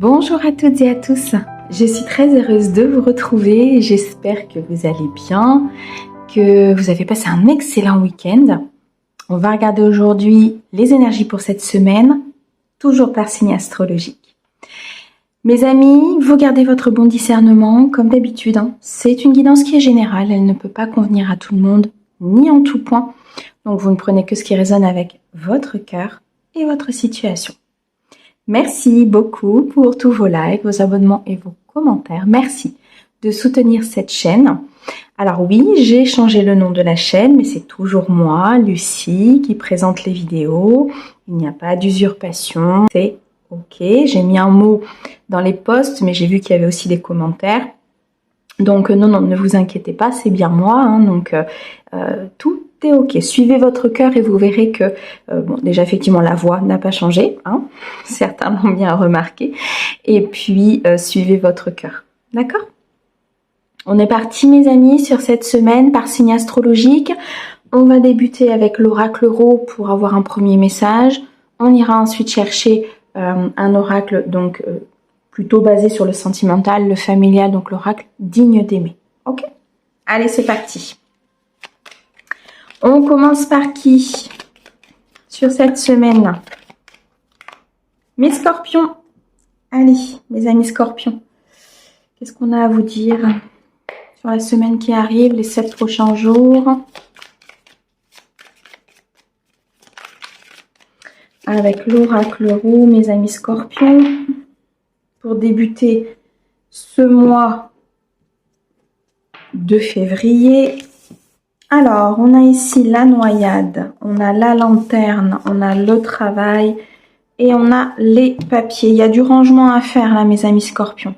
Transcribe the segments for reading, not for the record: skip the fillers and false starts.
Bonjour à toutes et à tous, je suis très heureuse de vous retrouver, j'espère que vous allez bien, que vous avez passé un excellent week-end. On va regarder aujourd'hui les énergies pour cette semaine, toujours par signe astrologique. Mes amis, vous gardez votre bon discernement comme d'habitude, c'est une guidance qui est générale, elle ne peut pas convenir à tout le monde, ni en tout point, donc vous ne prenez que ce qui résonne avec votre cœur et votre situation. Merci beaucoup pour tous vos likes, vos abonnements et vos commentaires. Merci de soutenir cette chaîne. Alors oui, j'ai changé le nom de la chaîne, mais c'est toujours moi, Lucie, qui présente les vidéos. Il n'y a pas d'usurpation, c'est ok. J'ai mis un mot dans les posts, mais j'ai vu qu'il y avait aussi des commentaires. Donc non, ne vous inquiétez pas, c'est bien moi. Tout est ok. Suivez votre cœur et vous verrez que, déjà effectivement la voix n'a pas changé, certains l'ont bien remarqué. Et puis suivez votre cœur, d'accord? On est parti mes amis sur cette semaine par signe astrologique. On va débuter avec l'oracle Ro pour avoir un premier message. On ira ensuite chercher un oracle donc plutôt basé sur le sentimental, le familial, donc l'oracle digne d'aimer. Ok? Allez, c'est parti. On commence par qui sur cette semaine? Mes scorpions. Allez, mes amis scorpions. Qu'est-ce qu'on a à vous dire sur la semaine qui arrive, les 7 prochains jours? Avec l'oracle Ro, mes amis scorpions. Pour débuter ce mois de février. Alors, on a ici la noyade, on a la lanterne, on a le travail et on a les papiers. Il y a du rangement à faire là, mes amis scorpions.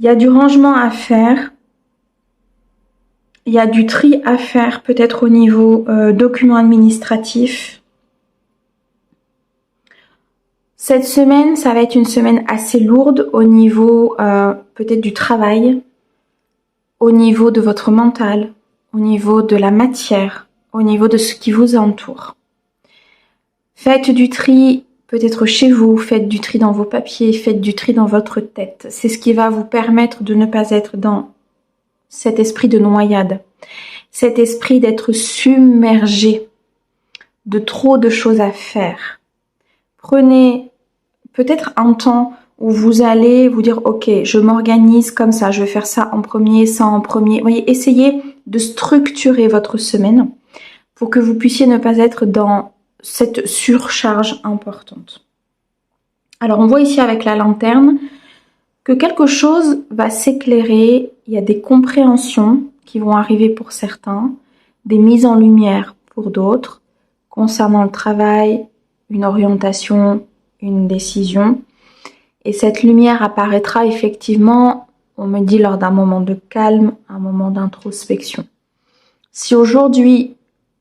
Il y a du rangement à faire. Il y a du tri à faire, peut-être au niveau documents administratifs. Cette semaine, ça va être une semaine assez lourde au niveau peut-être du travail, au niveau de votre mental, au niveau de la matière, au niveau de ce qui vous entoure. Faites du tri peut-être chez vous, faites du tri dans vos papiers, faites du tri dans votre tête. C'est ce qui va vous permettre de ne pas être dans cet esprit de noyade, cet esprit d'être submergé de trop de choses à faire. Prenez peut-être un temps où vous allez vous dire ok, je m'organise comme ça, je vais faire ça en premier, ça en premier. Vous voyez, essayez de structurer votre semaine pour que vous puissiez ne pas être dans cette surcharge importante. Alors on voit ici avec la lanterne que quelque chose va s'éclairer, il y a des compréhensions qui vont arriver pour certains, des mises en lumière pour d'autres, concernant le travail, une orientation, une décision. Et cette lumière apparaîtra effectivement, on me dit, lors d'un moment de calme, un moment d'introspection. Si aujourd'hui,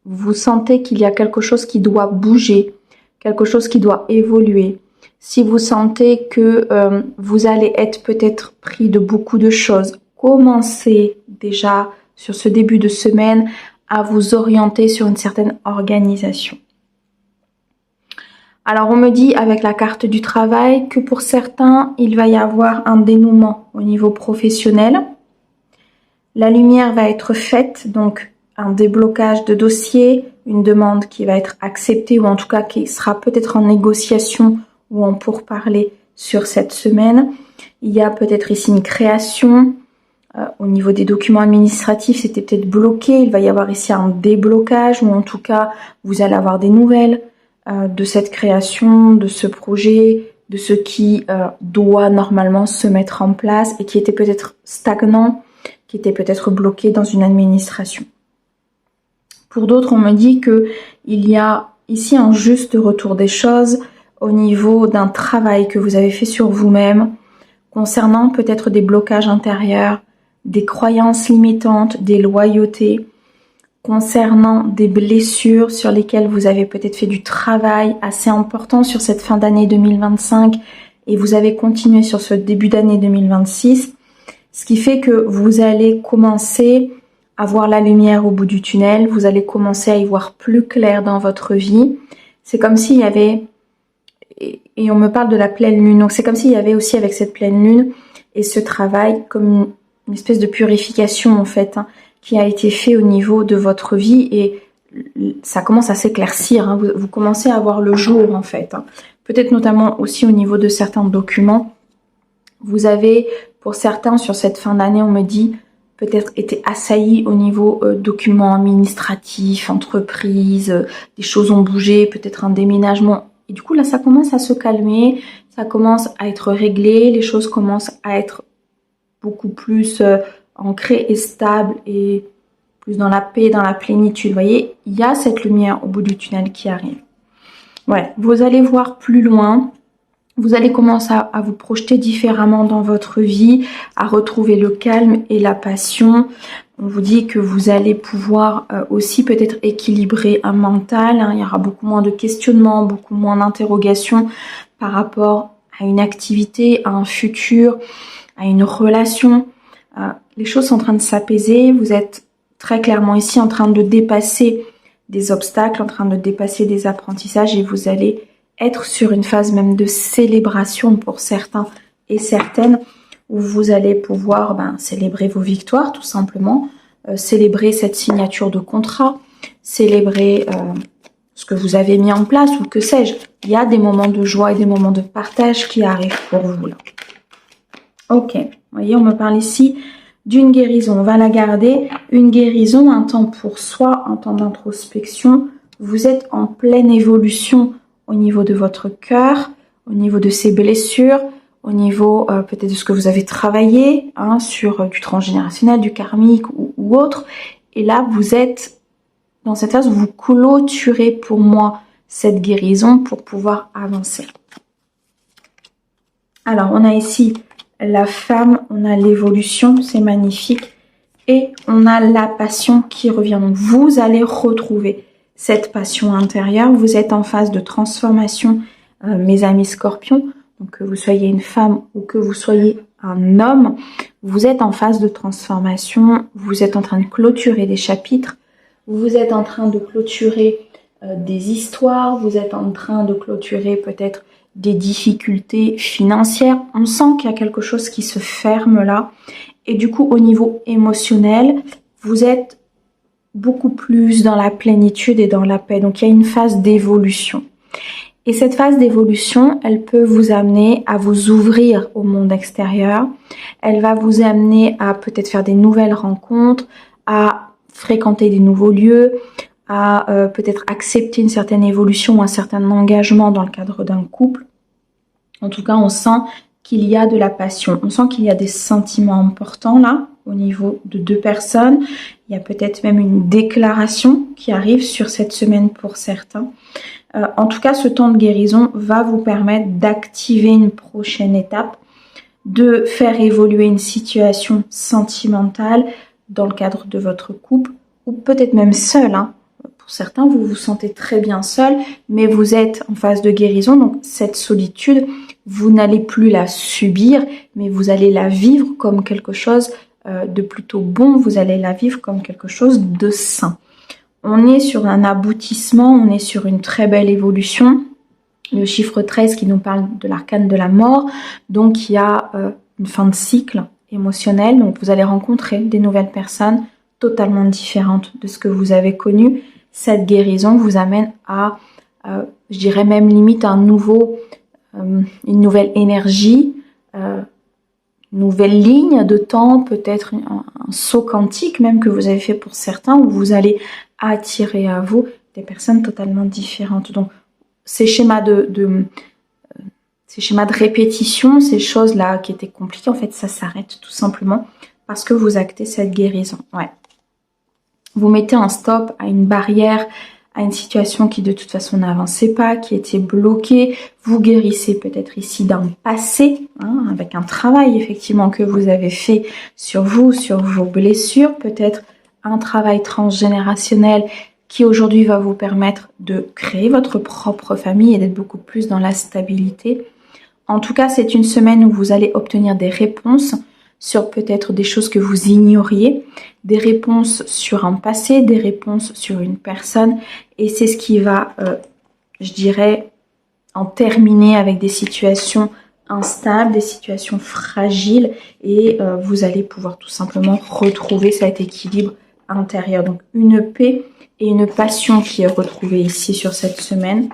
vous sentez qu'il y a quelque chose qui doit bouger, quelque chose qui doit évoluer, si vous sentez que vous allez être peut-être pris de beaucoup de choses, commencez déjà sur ce début de semaine à vous orienter sur une certaine organisation. Alors on me dit avec la carte du travail que pour certains, il va y avoir un dénouement au niveau professionnel. La lumière va être faite, donc un déblocage de dossier, une demande qui va être acceptée ou en tout cas qui sera peut-être en négociation ou en pourparlers sur cette semaine. Il y a peut-être ici une création. Au niveau des documents administratifs, c'était peut-être bloqué. Il va y avoir ici un déblocage ou en tout cas, vous allez avoir des nouvelles de cette création, de ce projet, de ce qui doit normalement se mettre en place et qui était peut-être stagnant, qui était peut-être bloqué dans une administration. Pour d'autres, on me dit que il y a ici un juste retour des choses au niveau d'un travail que vous avez fait sur vous-même, concernant peut-être des blocages intérieurs, des croyances limitantes, des loyautés, concernant des blessures sur lesquelles vous avez peut-être fait du travail assez important sur cette fin d'année 2025 et vous avez continué sur ce début d'année 2026, ce qui fait que vous allez commencer à voir la lumière au bout du tunnel, vous allez commencer à y voir plus clair dans votre vie. C'est comme s'il y avait Et on me parle de la pleine lune. Donc c'est comme s'il y avait aussi avec cette pleine lune et ce travail comme une espèce de purification en fait, hein, qui a été fait au niveau de votre vie et ça commence à s'éclaircir. Hein. Vous commencez à voir le jour en fait. Hein. Peut-être notamment aussi au niveau de certains documents. Vous avez, pour certains, sur cette fin d'année, on me dit, peut-être été assailli au niveau documents administratifs, entreprises, des choses ont bougé, peut-être un déménagement. Et du coup, là, ça commence à se calmer, ça commence à être réglé, les choses commencent à être beaucoup plus ancrées et stables et plus dans la paix, dans la plénitude. Vous voyez, il y a cette lumière au bout du tunnel qui arrive. Ouais, vous allez voir plus loin. Vous allez commencer à vous projeter différemment dans votre vie, à retrouver le calme et la passion. On vous dit que vous allez pouvoir aussi peut-être équilibrer un mental. Hein. Il y aura beaucoup moins de questionnements, beaucoup moins d'interrogations par rapport à une activité, à un futur, à une relation. Les choses sont en train de s'apaiser. Vous êtes très clairement ici en train de dépasser des obstacles, en train de dépasser des apprentissages et vous allez être sur une phase même de célébration pour certains et certaines où vous allez pouvoir célébrer vos victoires tout simplement, célébrer cette signature de contrat, célébrer ce que vous avez mis en place ou que sais-je. Il y a des moments de joie et des moments de partage qui arrivent pour vous là. Ok, vous voyez, on me parle ici d'une guérison. On va la garder. Une guérison, un temps pour soi, un temps d'introspection. Vous êtes en pleine évolution au niveau de votre cœur, au niveau de ces blessures, au niveau peut-être de ce que vous avez travaillé, hein, sur du transgénérationnel, du karmique ou autre. Et là, vous êtes dans cette phase où vous clôturez pour moi cette guérison pour pouvoir avancer. Alors, on a ici la femme, on a l'évolution, c'est magnifique. Et on a la passion qui revient. Donc, vous allez retrouver cette passion intérieure. Vous êtes en phase de transformation, mes amis scorpions. Donc, que vous soyez une femme ou que vous soyez un homme, vous êtes en phase de transformation. Vous êtes en train de clôturer des chapitres. Vous êtes en train de clôturer des histoires. Vous êtes en train de clôturer peut-être des difficultés financières. On sent qu'il y a quelque chose qui se ferme là. Et du coup, au niveau émotionnel, vous êtes beaucoup plus dans la plénitude et dans la paix. Donc, il y a une phase d'évolution. Et cette phase d'évolution, elle peut vous amener à vous ouvrir au monde extérieur. Elle va vous amener à peut-être faire des nouvelles rencontres, à fréquenter des nouveaux lieux, à peut-être accepter une certaine évolution ou un certain engagement dans le cadre d'un couple. En tout cas, on sent qu'il y a de la passion. On sent qu'il y a des sentiments importants là, au niveau de deux personnes. Il y a peut-être même une déclaration qui arrive sur cette semaine pour certains. En tout cas, ce temps de guérison va vous permettre d'activer une prochaine étape, de faire évoluer une situation sentimentale dans le cadre de votre couple, ou peut-être même seul. Hein. Pour certains, vous vous sentez très bien seul, mais vous êtes en phase de guérison, donc cette solitude, vous n'allez plus la subir, mais vous allez la vivre comme quelque chose de plutôt bon, vous allez la vivre comme quelque chose de sain. On est sur un aboutissement, on est sur une très belle évolution. Le chiffre 13 qui nous parle de l'arcane de la mort, donc il y a une fin de cycle émotionnel, donc vous allez rencontrer des nouvelles personnes totalement différentes de ce que vous avez connu. Cette guérison vous amène à, je dirais même limite une nouvelle énergie, une nouvelle ligne de temps, peut-être un saut quantique même que vous avez fait pour certains, où vous allez attirer à vous des personnes totalement différentes. Donc ces schémas ces schémas de répétition, ces choses-là qui étaient compliquées, en fait, ça s'arrête tout simplement parce que vous actez cette guérison. Ouais. Vous mettez un stop à une barrière, à une situation qui de toute façon n'avançait pas, qui était bloquée. Vous guérissez peut-être ici d'un passé, hein, avec un travail effectivement que vous avez fait sur vous, sur vos blessures, peut-être un travail transgénérationnel qui aujourd'hui va vous permettre de créer votre propre famille et d'être beaucoup plus dans la stabilité. En tout cas, c'est une semaine où vous allez obtenir des réponses sur peut-être des choses que vous ignoriez, des réponses sur un passé, des réponses sur une personne. Et c'est ce qui va, je dirais, en terminer avec des situations instables, des situations fragiles, et vous allez pouvoir tout simplement retrouver cet équilibre intérieur. Donc une paix et une passion qui est retrouvée ici sur cette semaine.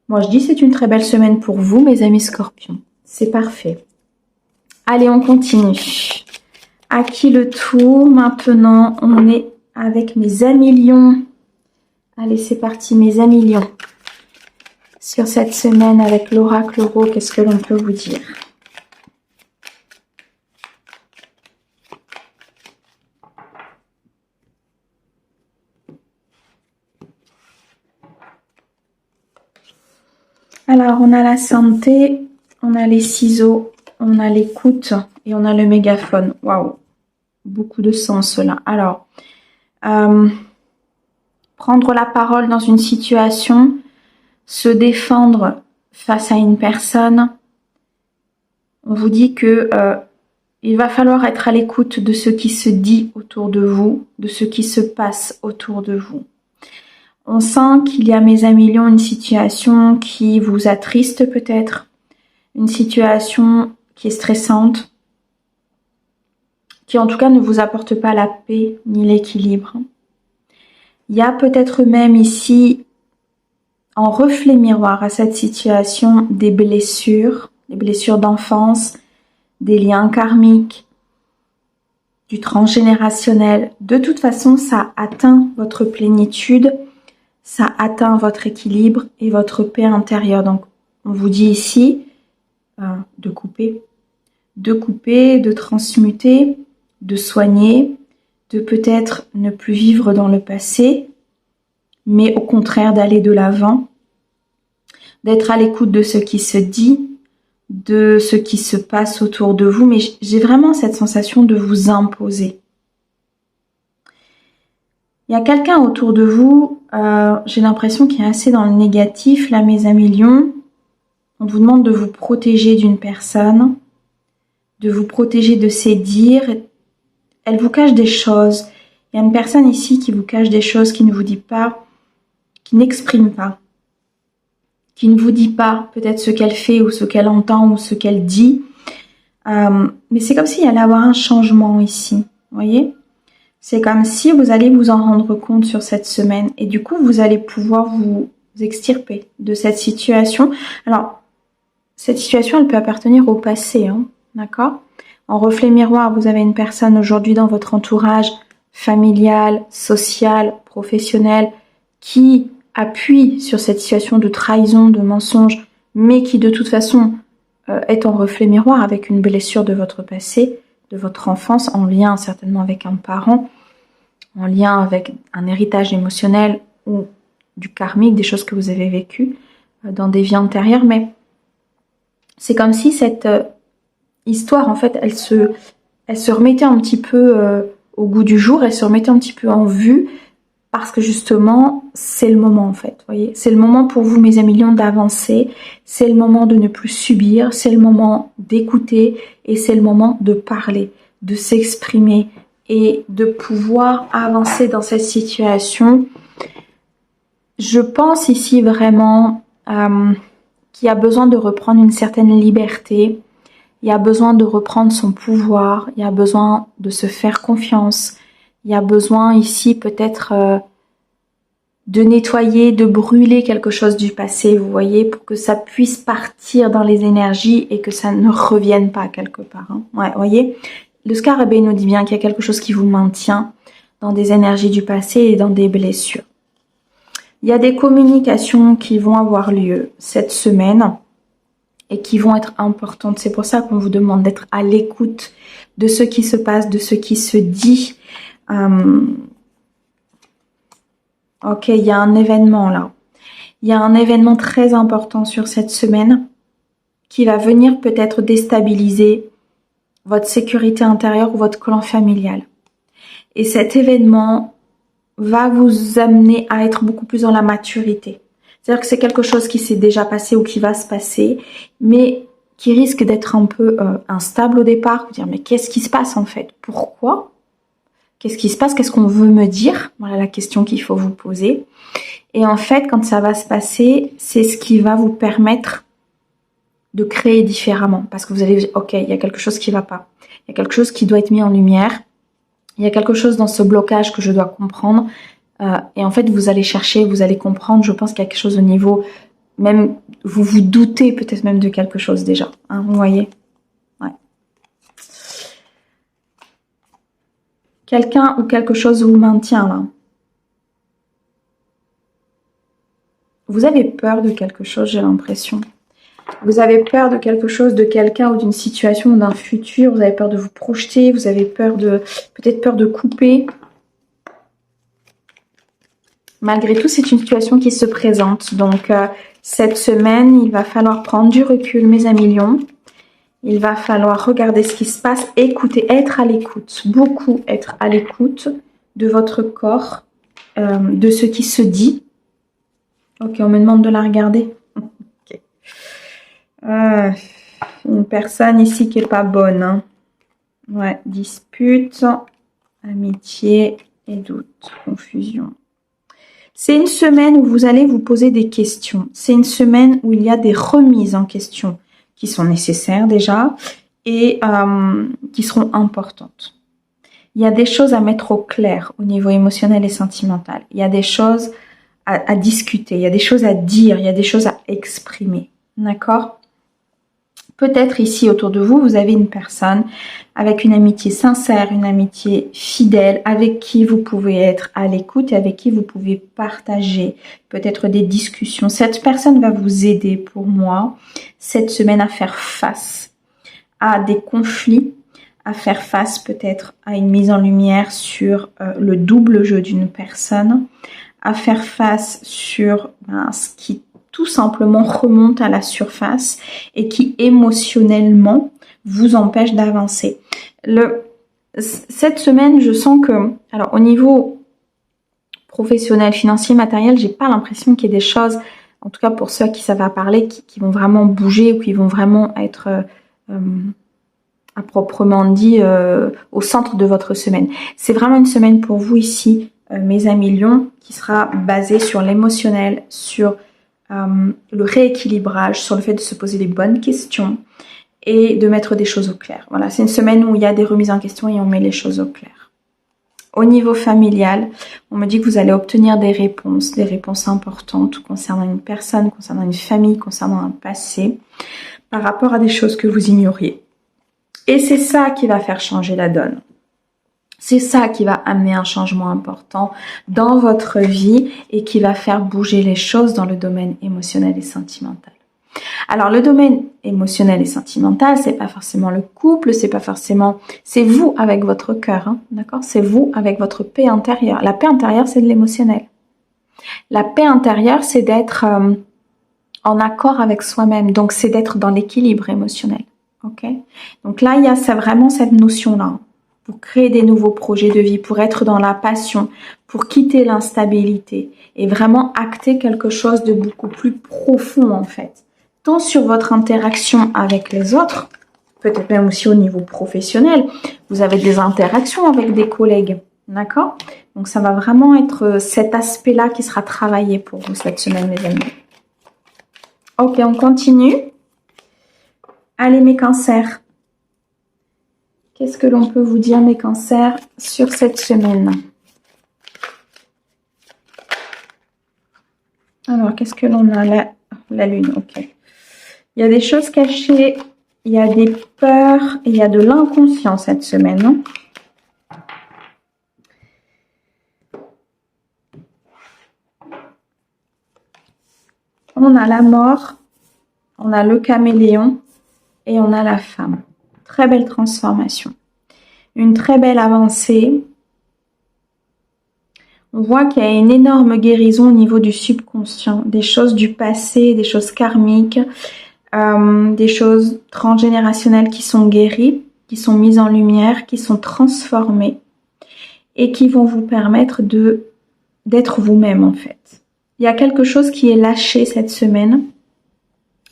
Moi je dis c'est une très belle semaine pour vous mes amis Scorpions. C'est parfait. Allez, on continue. À qui le tour? Maintenant, on est avec mes amis lions. Allez, c'est parti, mes amis lions. Sur cette semaine, avec l'oracle Ro, qu'est-ce que l'on peut vous dire? Alors, on a la santé, on a les ciseaux, on a l'écoute et on a le mégaphone. Waouh, beaucoup de sens là. Alors, prendre la parole dans une situation, se défendre face à une personne. On vous dit que il va falloir être à l'écoute de ce qui se dit autour de vous, de ce qui se passe autour de vous. On sent qu'il y a, mes amis lions, une situation qui vous attriste peut-être, une situation qui est stressante, qui en tout cas ne vous apporte pas la paix ni l'équilibre. Il y a peut-être même ici, en reflet miroir à cette situation, des blessures d'enfance, des liens karmiques, du transgénérationnel. De toute façon, ça atteint votre plénitude, ça atteint votre équilibre et votre paix intérieure. Donc, on vous dit ici de couper, de transmuter, de soigner, de peut-être ne plus vivre dans le passé, mais au contraire d'aller de l'avant, d'être à l'écoute de ce qui se dit, de ce qui se passe autour de vous. Mais j'ai vraiment cette sensation de vous imposer. Il y a quelqu'un autour de vous, j'ai l'impression qu'il est assez dans le négatif, là mes amis lions. On vous demande de vous protéger d'une personne, de vous protéger de ses dires. Elle vous cache des choses. Il y a une personne ici qui vous cache des choses, qui ne vous dit pas, qui n'exprime pas, qui ne vous dit pas peut-être ce qu'elle fait ou ce qu'elle entend ou ce qu'elle dit. Mais c'est comme s'il y allait avoir un changement ici, vous voyez ? C'est comme si vous allez vous en rendre compte sur cette semaine et du coup, vous allez pouvoir vous extirper de cette situation. Alors, cette situation, elle peut appartenir au passé, hein, d'accord ? En reflet miroir, vous avez une personne aujourd'hui dans votre entourage familial, social, professionnel qui appuie sur cette situation de trahison, de mensonge, mais qui de toute façon est en reflet miroir avec une blessure de votre passé, de votre enfance, en lien certainement avec un parent, en lien avec un héritage émotionnel ou du karmique, des choses que vous avez vécues dans des vies antérieures. Mais c'est comme si cette histoire, en fait, elle se remettait un petit peu au goût du jour, elle se remettait un petit peu en vue, parce que justement, c'est le moment en fait, voyez. C'est le moment pour vous, mes amis lions, d'avancer, c'est le moment de ne plus subir, c'est le moment d'écouter et c'est le moment de parler, de s'exprimer et de pouvoir avancer dans cette situation. Je pense ici vraiment qu'il y a besoin de reprendre une certaine liberté, il y a besoin de reprendre son pouvoir, il y a besoin de se faire confiance. Il y a besoin ici peut-être de nettoyer, de brûler quelque chose du passé, vous voyez, pour que ça puisse partir dans les énergies et que ça ne revienne pas quelque part. Hein. Ouais, vous voyez, le scarabée nous dit bien qu'il y a quelque chose qui vous maintient dans des énergies du passé et dans des blessures. Il y a des communications qui vont avoir lieu cette semaine et qui vont être importantes. C'est pour ça qu'on vous demande d'être à l'écoute de ce qui se passe, de ce qui se dit. Ok, il y a un événement là. Il y a un événement très important sur cette semaine qui va venir peut-être déstabiliser votre sécurité intérieure ou votre clan familial. Et cet événement va vous amener à être beaucoup plus dans la maturité. C'est-à-dire que c'est quelque chose qui s'est déjà passé ou qui va se passer, mais qui risque d'être un peu instable au départ. Vous dire, mais qu'est-ce qui se passe en fait? Pourquoi? Qu'est-ce qui se passe? Qu'est-ce qu'on veut me dire? Voilà la question qu'il faut vous poser. Et en fait, quand ça va se passer, c'est ce qui va vous permettre de créer différemment. Parce que vous allez dire, ok, il y a quelque chose qui va pas. Il y a quelque chose qui doit être mis en lumière. Il y a quelque chose dans ce blocage que je dois comprendre. Et en fait, vous allez chercher, vous allez comprendre. Je pense qu'il y a quelque chose au niveau, même, vous vous doutez peut-être même de quelque chose déjà. Hein, vous voyez? Ouais. Quelqu'un ou quelque chose vous maintient là. Vous avez peur de quelque chose, j'ai l'impression. Vous avez peur de quelque chose, de quelqu'un ou d'une situation ou d'un futur. Vous avez peur de vous projeter. Vous avez peur de, peut-être peur de couper. Malgré tout, c'est une situation qui se présente. Donc, cette semaine, il va falloir prendre du recul, mes amis lions. Il va falloir regarder ce qui se passe, écouter, être à l'écoute. Beaucoup être à l'écoute de votre corps, de ce qui se dit. Ok, on me demande de la regarder. Okay. Une personne ici qui est pas bonne. Hein. Ouais, dispute, amitié et doute, confusion. C'est une semaine où vous allez vous poser des questions. C'est une semaine où il y a des remises en question qui sont nécessaires déjà et qui seront importantes. Il y a des choses à mettre au clair au niveau émotionnel et sentimental. Il y a des choses à discuter, il y a des choses à dire, il y a des choses à exprimer. D'accord ? Peut-être ici autour de vous, vous avez une personne avec une amitié sincère, une amitié fidèle, avec qui vous pouvez être à l'écoute et avec qui vous pouvez partager peut-être des discussions. Cette personne va vous aider pour moi cette semaine à faire face à des conflits, à faire face peut-être à une mise en lumière sur le double jeu d'une personne, à faire face sur ce qui tout simplement remonte à la surface et qui émotionnellement vous empêche d'avancer. Cette semaine, je sens que, alors au niveau professionnel, financier, matériel, j'ai pas l'impression qu'il y ait des choses, en tout cas pour ceux à qui ça va parler, qui vont vraiment bouger ou qui vont vraiment être à proprement dit au centre de votre semaine. C'est vraiment une semaine pour vous ici, mes amis lions, qui sera basée sur l'émotionnel, sur le rééquilibrage, sur le fait de se poser les bonnes questions et de mettre des choses au clair. Voilà, c'est une semaine où il y a des remises en question et on met les choses au clair. Au niveau familial, on me dit que vous allez obtenir des réponses importantes concernant une personne, concernant une famille, concernant un passé, par rapport à des choses que vous ignoriez. Et c'est ça qui va faire changer la donne. C'est ça qui va amener un changement important dans votre vie et qui va faire bouger les choses dans le domaine émotionnel et sentimental. Alors, le domaine émotionnel et sentimental, c'est pas forcément le couple, c'est pas forcément, c'est vous avec votre cœur, hein, d'accord? C'est vous avec votre paix intérieure. La paix intérieure, c'est de l'émotionnel. La paix intérieure, c'est d'être en accord avec soi-même. Donc, c'est d'être dans l'équilibre émotionnel. Ok? Donc là, il y a vraiment cette notion-là. Pour créer des nouveaux projets de vie, pour être dans la passion, pour quitter l'instabilité et vraiment acter quelque chose de beaucoup plus profond en fait. Tant sur votre interaction avec les autres, peut-être même aussi au niveau professionnel, vous avez des interactions avec des collègues, d'accord? Donc ça va vraiment être cet aspect-là qui sera travaillé pour vous cette semaine, mes amis. Ok, on continue. Allez, mes cancers. Qu'est-ce que l'on peut vous dire, mes cancers, sur cette semaine? Alors, qu'est-ce que l'on a? La lune, ok. Il y a des choses cachées, il y a des peurs, il y a de l'inconscient cette semaine. Hein. On a la mort, on a le caméléon et on a la femme. Très belle transformation. Une très belle avancée. On voit qu'il y a une énorme guérison au niveau du subconscient. Des choses du passé, des choses karmiques, des choses transgénérationnelles qui sont guéries, qui sont mises en lumière, qui sont transformées et qui vont vous permettre d'être vous-même en fait. Il y a quelque chose qui est lâché cette semaine,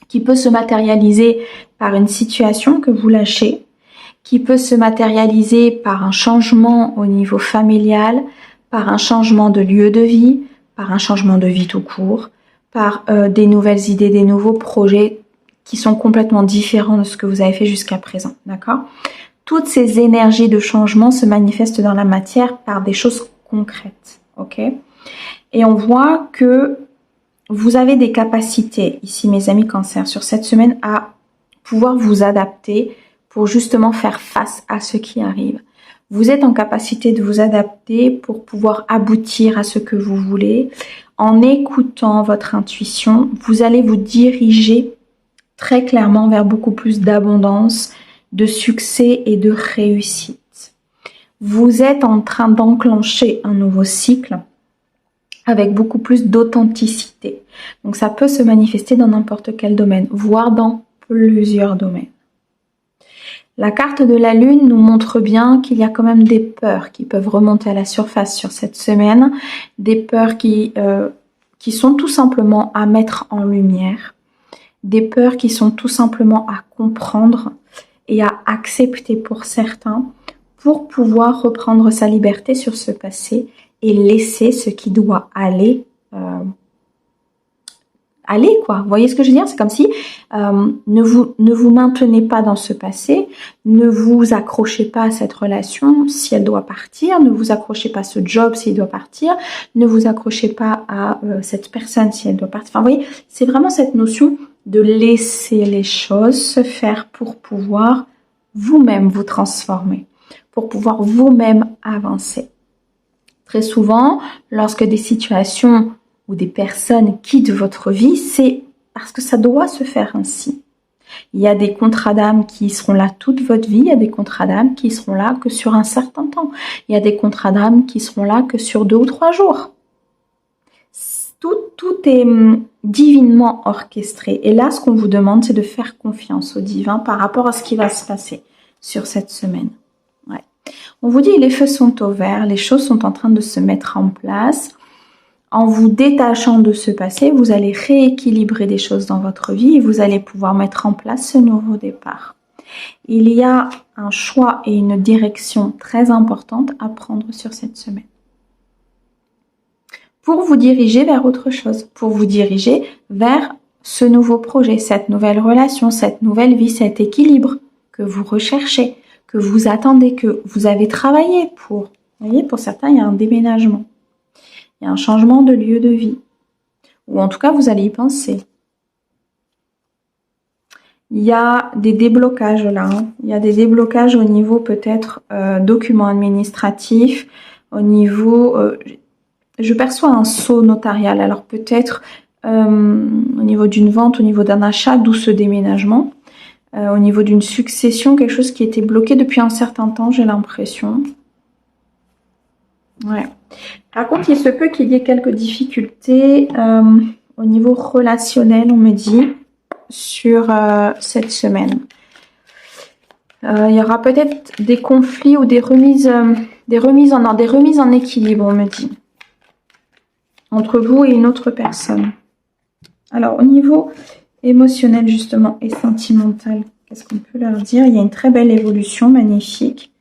qui peut se matérialiser par une situation que vous lâchez, qui peut se matérialiser par un changement au niveau familial, par un changement de lieu de vie, par un changement de vie tout court, par des nouvelles idées, des nouveaux projets qui sont complètement différents de ce que vous avez fait jusqu'à présent, d'accord? Toutes ces énergies de changement se manifestent dans la matière par des choses concrètes, ok? Et on voit que vous avez des capacités, ici mes amis Cancer, sur cette semaine à pouvoir vous adapter pour justement faire face à ce qui arrive. Vous êtes en capacité de vous adapter pour pouvoir aboutir à ce que vous voulez. En écoutant votre intuition, vous allez vous diriger très clairement vers beaucoup plus d'abondance, de succès et de réussite. Vous êtes en train d'enclencher un nouveau cycle avec beaucoup plus d'authenticité. Donc ça peut se manifester dans n'importe quel domaine, voire dans plusieurs domaines. La carte de la Lune nous montre bien qu'il y a quand même des peurs qui peuvent remonter à la surface sur cette semaine, des peurs qui sont tout simplement à mettre en lumière, des peurs qui sont tout simplement à comprendre et à accepter pour certains pour pouvoir reprendre sa liberté sur ce passé et laisser ce qui doit aller quoi. Vous voyez ce que je veux dire? C'est comme si ne vous maintenez pas dans ce passé, ne vous accrochez pas à cette relation si elle doit partir, ne vous accrochez pas à ce job s'il doit partir, ne vous accrochez pas à cette personne si elle doit partir. Enfin, vous voyez, c'est vraiment cette notion de laisser les choses se faire pour pouvoir vous-même vous transformer, pour pouvoir vous-même avancer. Très souvent, lorsque des situations ou des personnes quittent votre vie, c'est parce que ça doit se faire ainsi. Il y a des contrats d'âme qui seront là toute votre vie, il y a des contrats d'âme qui seront là que sur un certain temps. Il y a des contrats d'âme qui seront là que sur 2 ou 3 jours. Tout est divinement orchestré. Et là, ce qu'on vous demande, c'est de faire confiance au divin par rapport à ce qui va se passer sur cette semaine. Ouais. On vous dit, les feux sont au vert, les choses sont en train de se mettre en place. En vous détachant de ce passé, vous allez rééquilibrer des choses dans votre vie et vous allez pouvoir mettre en place ce nouveau départ. Il y a un choix et une direction très importante à prendre sur cette semaine. Pour vous diriger vers autre chose, pour vous diriger vers ce nouveau projet, cette nouvelle relation, cette nouvelle vie, cet équilibre que vous recherchez, que vous attendez, que vous avez travaillé pour. Vous voyez, pour certains, il y a un déménagement. Il y a un changement de lieu de vie. Ou en tout cas, vous allez y penser. Il y a des déblocages là. Il y a des déblocages au niveau peut-être documents administratifs, au niveau... je perçois un sceau notarial. Alors peut-être au niveau d'une vente, au niveau d'un achat, d'où ce déménagement. Au niveau d'une succession, quelque chose qui était bloqué depuis un certain temps, j'ai l'impression. Ouais. Par contre, il se peut qu'il y ait quelques difficultés au niveau relationnel, on me dit, sur cette semaine. Il y aura peut-être des conflits ou des remises en équilibre, on me dit, entre vous et une autre personne. Alors, au niveau émotionnel, justement, et sentimental, qu'est-ce qu'on peut leur dire? Il y a une très belle évolution, magnifique.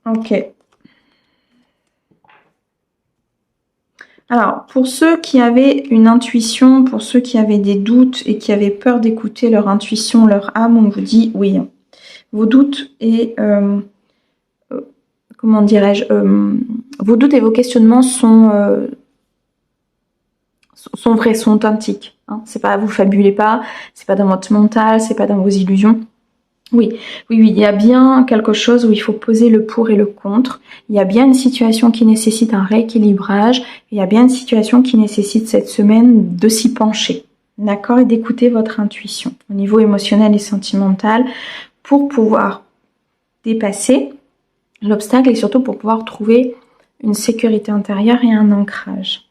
Ok. Alors, pour ceux qui avaient une intuition, pour ceux qui avaient des doutes et qui avaient peur d'écouter leur intuition, leur âme, on vous dit oui. Vos doutes et comment dirais-je, vos doutes et vos questionnements sont vrais, sont authentiques. Hein. C'est pas, vous fabulez pas, c'est pas dans votre mental, c'est pas dans vos illusions. Oui, il y a bien quelque chose où il faut poser le pour et le contre. Il y a bien une situation qui nécessite un rééquilibrage. Il y a bien une situation qui nécessite cette semaine de s'y pencher, d'accord, et d'écouter votre intuition au niveau émotionnel et sentimental pour pouvoir dépasser l'obstacle et surtout pour pouvoir trouver une sécurité intérieure et un ancrage.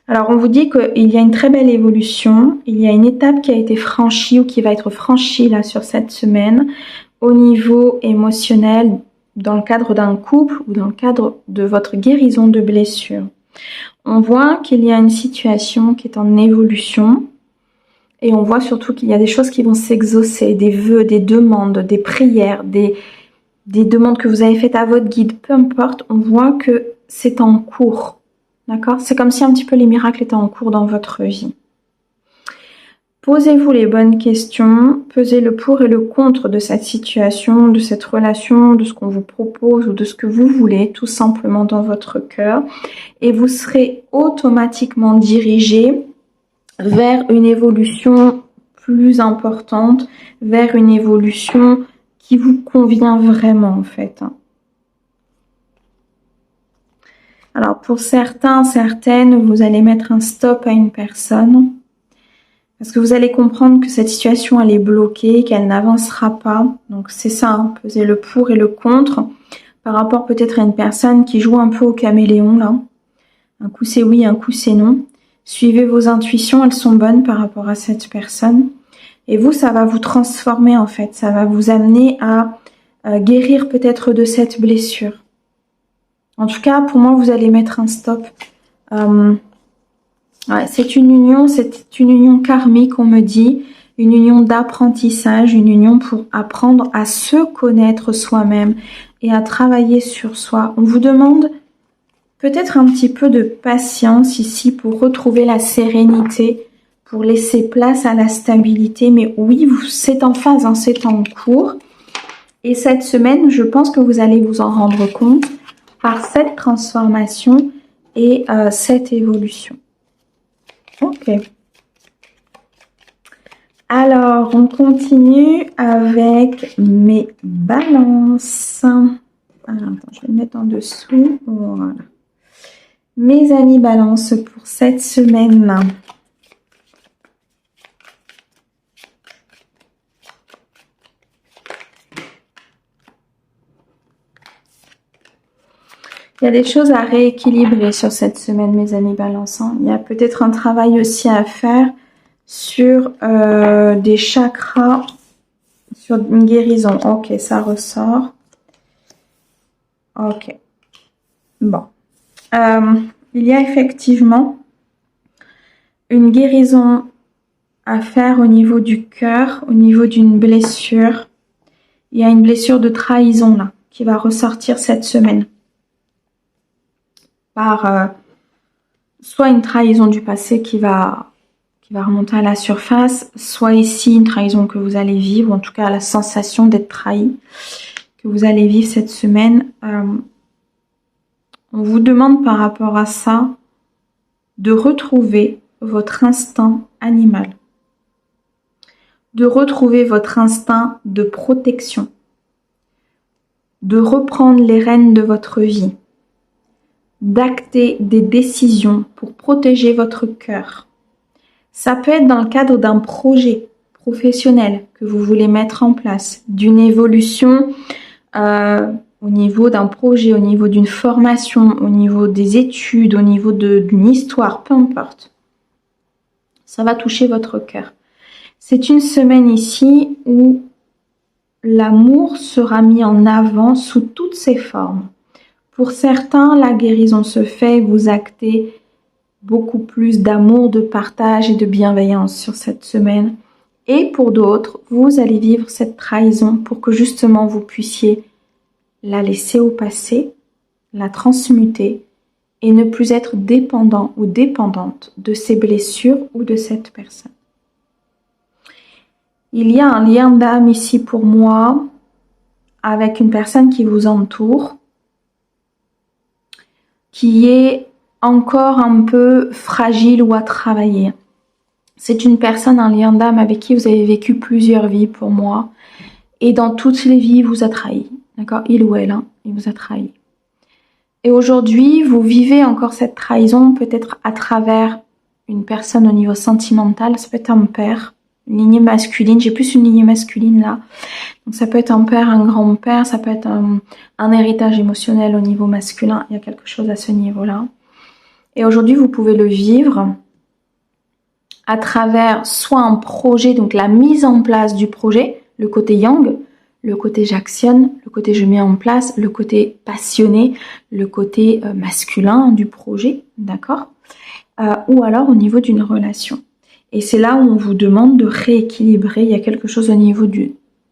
Alors, on vous dit qu'il y a une très belle évolution. Il y a une étape qui a été franchie ou qui va être franchie là sur cette semaine au niveau émotionnel dans le cadre d'un couple ou dans le cadre de votre guérison de blessures. On voit qu'il y a une situation qui est en évolution et on voit surtout qu'il y a des choses qui vont s'exaucer, des vœux, des demandes, des prières, des demandes que vous avez faites à votre guide, peu importe. On voit que c'est en cours. D'accord? C'est comme si un petit peu les miracles étaient en cours dans votre vie. Posez-vous les bonnes questions, pesez le pour et le contre de cette situation, de cette relation, de ce qu'on vous propose ou de ce que vous voulez, tout simplement dans votre cœur. Et vous serez automatiquement dirigé vers une évolution plus importante, vers une évolution qui vous convient vraiment en fait. Alors pour certains, certaines, vous allez mettre un stop à une personne. Parce que vous allez comprendre que cette situation, elle est bloquée, qu'elle n'avancera pas. Donc c'est ça, hein, peser le pour et le contre. Par rapport peut-être à une personne qui joue un peu au caméléon, là. Un coup c'est oui, un coup c'est non. Suivez vos intuitions, elles sont bonnes par rapport à cette personne. Et vous, ça va vous transformer en fait. Ça va vous amener à guérir peut-être de cette blessure. En tout cas, pour moi, vous allez mettre un stop. Ouais, c'est une union karmique, on me dit, une union d'apprentissage, une union pour apprendre à se connaître soi-même et à travailler sur soi. On vous demande peut-être un petit peu de patience ici pour retrouver la sérénité, pour laisser place à la stabilité. Mais oui, c'est en phase, hein, c'est en cours. Et cette semaine, je pense que vous allez vous en rendre compte par cette transformation et cette évolution. Ok. Alors, on continue avec mes balances. Alors, attends, je vais le mettre en dessous. Voilà. Mes amis balances pour cette semaine. Il y a des choses à rééquilibrer sur cette semaine, mes amis balances. Il y a peut-être un travail aussi à faire sur des chakras, sur une guérison. Ok, ça ressort. Ok. Bon. Il y a effectivement une guérison à faire au niveau du cœur, au niveau d'une blessure. Il y a une blessure de trahison là, qui va ressortir cette semaine. Par soit une trahison du passé qui va remonter à la surface, soit ici une trahison que vous allez vivre, ou en tout cas la sensation d'être trahi que vous allez vivre cette semaine. On vous demande par rapport à ça de retrouver votre instinct animal, de retrouver votre instinct de protection, de reprendre les rênes de votre vie, d'acter des décisions pour protéger votre cœur. Ça peut être dans le cadre d'un projet professionnel que vous voulez mettre en place, d'une évolution au niveau d'un projet, au niveau d'une formation, au niveau des études, au niveau d'une histoire, peu importe. Ça va toucher votre cœur. C'est une semaine ici où l'amour sera mis en avant sous toutes ses formes. Pour certains, la guérison se fait, vous actez beaucoup plus d'amour, de partage et de bienveillance sur cette semaine. Et pour d'autres, vous allez vivre cette trahison pour que justement vous puissiez la laisser au passé, la transmuter et ne plus être dépendant ou dépendante de ces blessures ou de cette personne. Il y a un lien d'âme ici pour moi avec une personne qui vous entoure, qui est encore un peu fragile ou à travailler. C'est une personne, un lien d'âme avec qui vous avez vécu plusieurs vies pour moi. Et dans toutes les vies, il vous a trahi. D'accord? Il ou elle, hein, il vous a trahi. Et aujourd'hui, vous vivez encore cette trahison peut-être à travers une personne au niveau sentimental. Ça peut être un père, une lignée masculine. J'ai plus une lignée masculine là. Donc ça peut être un père, un grand-père. Ça peut être un héritage émotionnel au niveau masculin. Il y a quelque chose à ce niveau-là. Et aujourd'hui, vous pouvez le vivre à travers soit un projet, donc la mise en place du projet, le côté yang, le côté j'actionne, le côté je mets en place, le côté passionné, le côté masculin du projet, d'accord, ou alors au niveau d'une relation. Et c'est là où on vous demande de rééquilibrer. Il y a quelque chose au niveau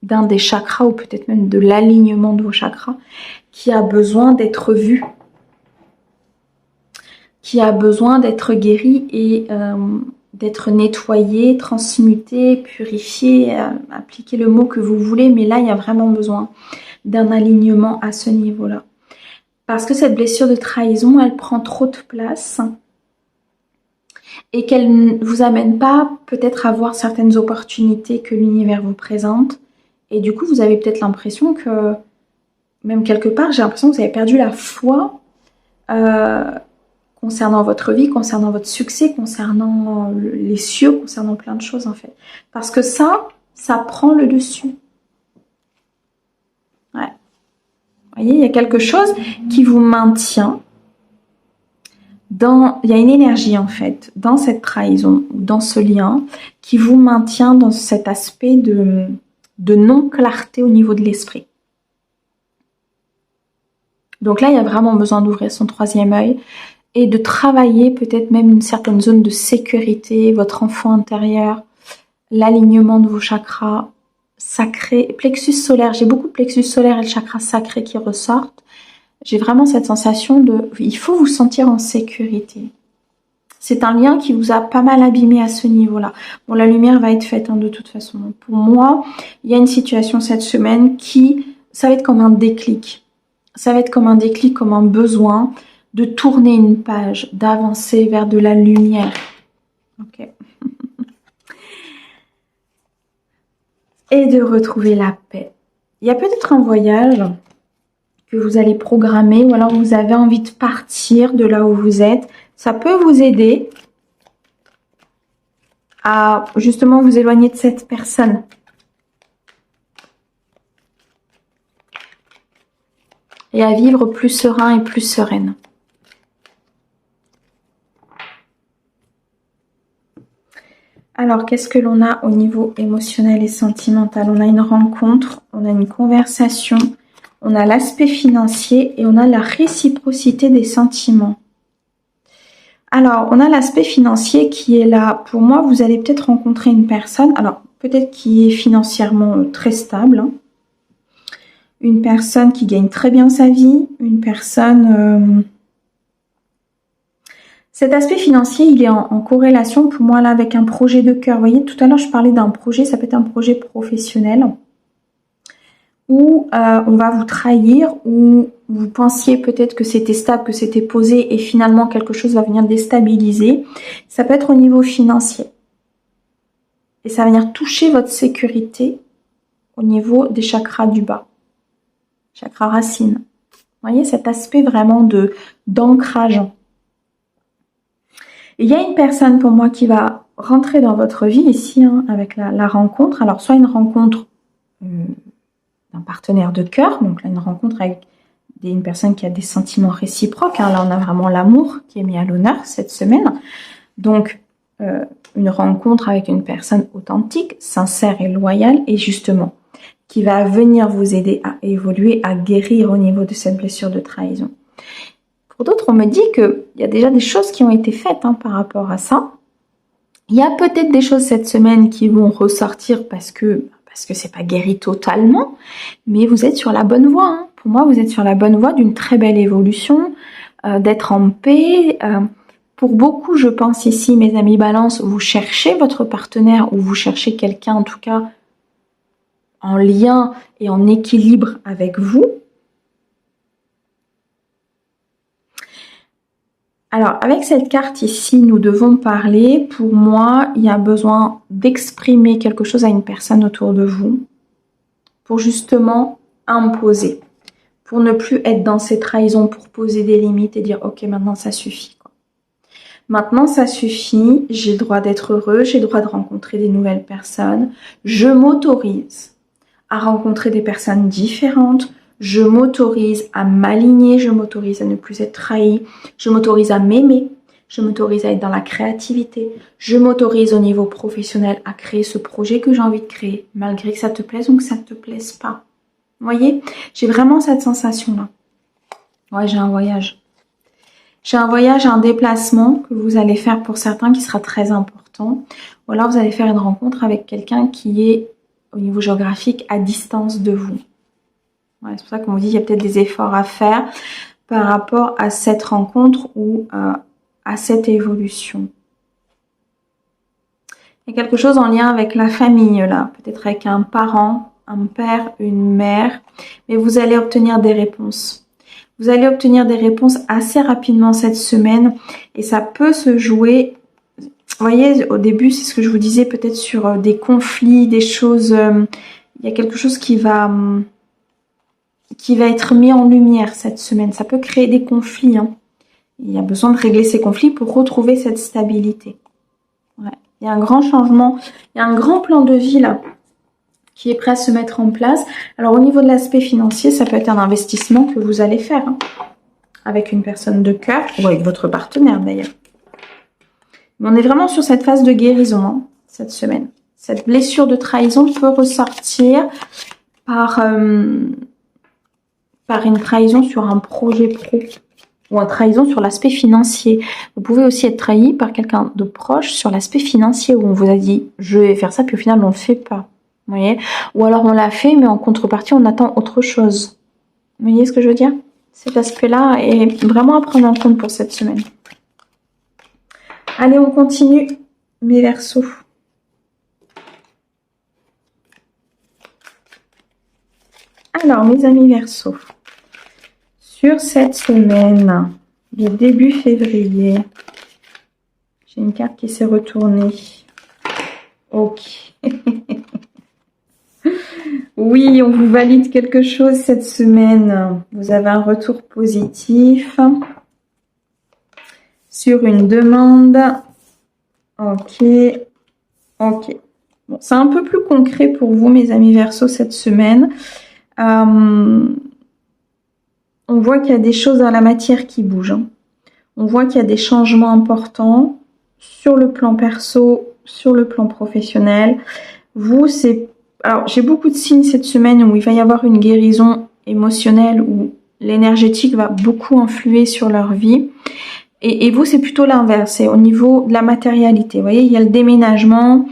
d'un des chakras ou peut-être même de l'alignement de vos chakras qui a besoin d'être vu, qui a besoin d'être guéri et d'être nettoyé, transmuté, purifié, appliquez le mot que vous voulez, mais là, il y a vraiment besoin d'un alignement à ce niveau-là. Parce que cette blessure de trahison, elle prend trop de place et qu'elle ne vous amène pas peut-être à voir certaines opportunités que l'univers vous présente. Et du coup, vous avez peut-être l'impression que, même quelque part, j'ai l'impression que vous avez perdu la foi concernant votre vie, concernant votre succès, concernant les cieux, concernant plein de choses en fait. Parce que ça prend le dessus. Ouais. Vous voyez, il y a quelque chose qui vous maintient dans... Il y a une énergie en fait, dans cette trahison, dans ce lien, qui vous maintient dans cet aspect de non-clarté au niveau de l'esprit. Donc là, il y a vraiment besoin d'ouvrir son troisième œil et de travailler peut-être même une certaine zone de sécurité, votre enfant intérieur, l'alignement de vos chakras sacrés, plexus solaire. J'ai beaucoup de plexus solaire et le chakra sacré qui ressortent. J'ai vraiment cette sensation de... Il faut vous sentir en sécurité. C'est un lien qui vous a pas mal abîmé à ce niveau-là. Bon, la lumière va être faite de toute façon. Pour moi, il y a une situation cette semaine qui... Ça va être comme un déclic. Ça va être comme un déclic, comme un besoin de tourner une page, d'avancer vers de la lumière. Ok. Et de retrouver la paix. Il y a peut-être un voyage que vous allez programmer ou alors vous avez envie de partir de là où vous êtes. Ça peut vous aider à justement vous éloigner de cette personne. Et à vivre plus serein et plus sereine. Alors, qu'est-ce que l'on a au niveau émotionnel et sentimental? On a une rencontre, on a une conversation, on a l'aspect financier et on a la réciprocité des sentiments. Alors, on a l'aspect financier qui est là. Pour moi, vous allez peut-être rencontrer une personne, alors peut-être qui est financièrement très stable, hein. Une personne qui gagne très bien sa vie, une personne... Cet aspect financier, il est en corrélation pour moi là avec un projet de cœur. Vous voyez, tout à l'heure, je parlais d'un projet, ça peut être un projet professionnel où on va vous trahir, où vous pensiez peut-être que c'était stable, que c'était posé et finalement quelque chose va venir déstabiliser. Ça peut être au niveau financier. Et ça va venir toucher votre sécurité au niveau des chakras du bas. Chakra racine. Vous voyez cet aspect vraiment d'ancrage. Il y a une personne pour moi qui va rentrer dans votre vie ici hein, avec la rencontre. Alors soit une rencontre d'un partenaire de cœur, donc là une rencontre avec une personne qui a des sentiments réciproques. Hein, là on a vraiment l'amour qui est mis à l'honneur cette semaine. Donc une rencontre avec une personne authentique, sincère et loyale et justement qui va venir vous aider à évoluer, à guérir au niveau de cette blessure de trahison. Pour d'autres, on me dit qu'il y a déjà des choses qui ont été faites hein, par rapport à ça. Il y a peut-être des choses cette semaine qui vont ressortir parce que c'est pas guéri totalement, mais vous êtes sur la bonne voie. Hein. Pour moi, vous êtes sur la bonne voie d'une très belle évolution, d'être en paix. Pour beaucoup, je pense ici, mes amis Balance, vous cherchez votre partenaire ou vous cherchez quelqu'un, en tout cas, en lien et en équilibre avec vous. Alors, avec cette carte ici, nous devons parler. Pour moi, il y a besoin d'exprimer quelque chose à une personne autour de vous pour justement imposer, pour ne plus être dans ces trahisons, pour poser des limites et dire « Ok, maintenant ça suffit. » Maintenant, ça suffit, j'ai le droit d'être heureux, j'ai le droit de rencontrer des nouvelles personnes. Je m'autorise à rencontrer des personnes différentes. Je m'autorise à m'aligner, je m'autorise à ne plus être trahi, je m'autorise à m'aimer, je m'autorise à être dans la créativité, je m'autorise au niveau professionnel à créer ce projet que j'ai envie de créer, malgré que ça te plaise ou que ça ne te plaise pas. Vous voyez, j'ai vraiment cette sensation-là. Ouais, j'ai un voyage. J'ai un voyage, un déplacement que vous allez faire pour certains qui sera très important. Ou alors vous allez faire une rencontre avec quelqu'un qui est au niveau géographique à distance de vous. Ouais, c'est pour ça qu'on vous dit qu'il y a peut-être des efforts à faire par rapport à cette rencontre ou à cette évolution. Il y a quelque chose en lien avec la famille là, peut-être avec un parent, un père, une mère, mais vous allez obtenir des réponses. Vous allez obtenir des réponses assez rapidement cette semaine et ça peut se jouer, vous voyez, au début, c'est ce que je vous disais, peut-être sur des conflits, des choses, il y a quelque chose qui va être mis en lumière cette semaine. Ça peut créer des conflits, hein. Il y a besoin de régler ces conflits pour retrouver cette stabilité. Ouais. Il y a un grand changement, il y a un grand plan de vie là qui est prêt à se mettre en place. Alors au niveau de l'aspect financier, ça peut être un investissement que vous allez faire, hein, avec une personne de cœur ou avec votre partenaire d'ailleurs. Mais on est vraiment sur cette phase de guérison, hein, cette semaine. Cette blessure de trahison peut ressortir par une trahison sur un projet pro ou une trahison sur l'aspect financier. Vous pouvez aussi être trahi par quelqu'un de proche sur l'aspect financier où on vous a dit « je vais faire ça » puis au final on ne le fait pas. Vous voyez? Ou alors on l'a fait mais en contrepartie on attend autre chose. Vous voyez ce que je veux dire? Cet aspect-là est vraiment à prendre en compte pour cette semaine. Allez, on continue, mes Verseaux. Alors, mes amis Verseaux, sur cette semaine, de début février, j'ai une carte qui s'est retournée. Ok. Oui, on vous valide quelque chose cette semaine. Vous avez un retour positif sur une demande. Ok. Ok. Bon, c'est un peu plus concret pour vous, mes amis Verseaux, cette semaine. On voit qu'il y a des choses dans la matière qui bougent, hein. On voit qu'il y a des changements importants sur le plan perso, sur le plan professionnel. Vous, c'est... Alors, j'ai beaucoup de signes cette semaine où il va y avoir une guérison émotionnelle, où l'énergétique va beaucoup influer sur leur vie. Et vous, c'est plutôt l'inverse, c'est au niveau de la matérialité. Vous voyez, il y a le déménagement.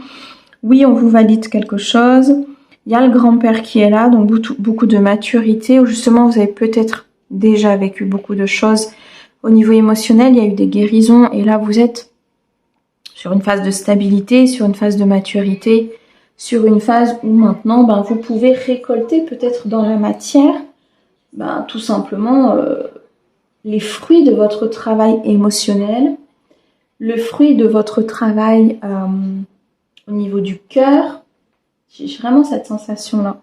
Oui, on vous valide quelque chose. Il y a le grand-père qui est là, donc beaucoup de maturité, où justement, vous avez peut-être déjà vécu beaucoup de choses. Au niveau émotionnel, il y a eu des guérisons, et là, vous êtes sur une phase de stabilité, sur une phase de maturité, sur une phase où maintenant, vous pouvez récolter peut-être dans la matière, tout simplement, les fruits de votre travail émotionnel, le fruit de votre travail au niveau du cœur. J'ai vraiment cette sensation-là.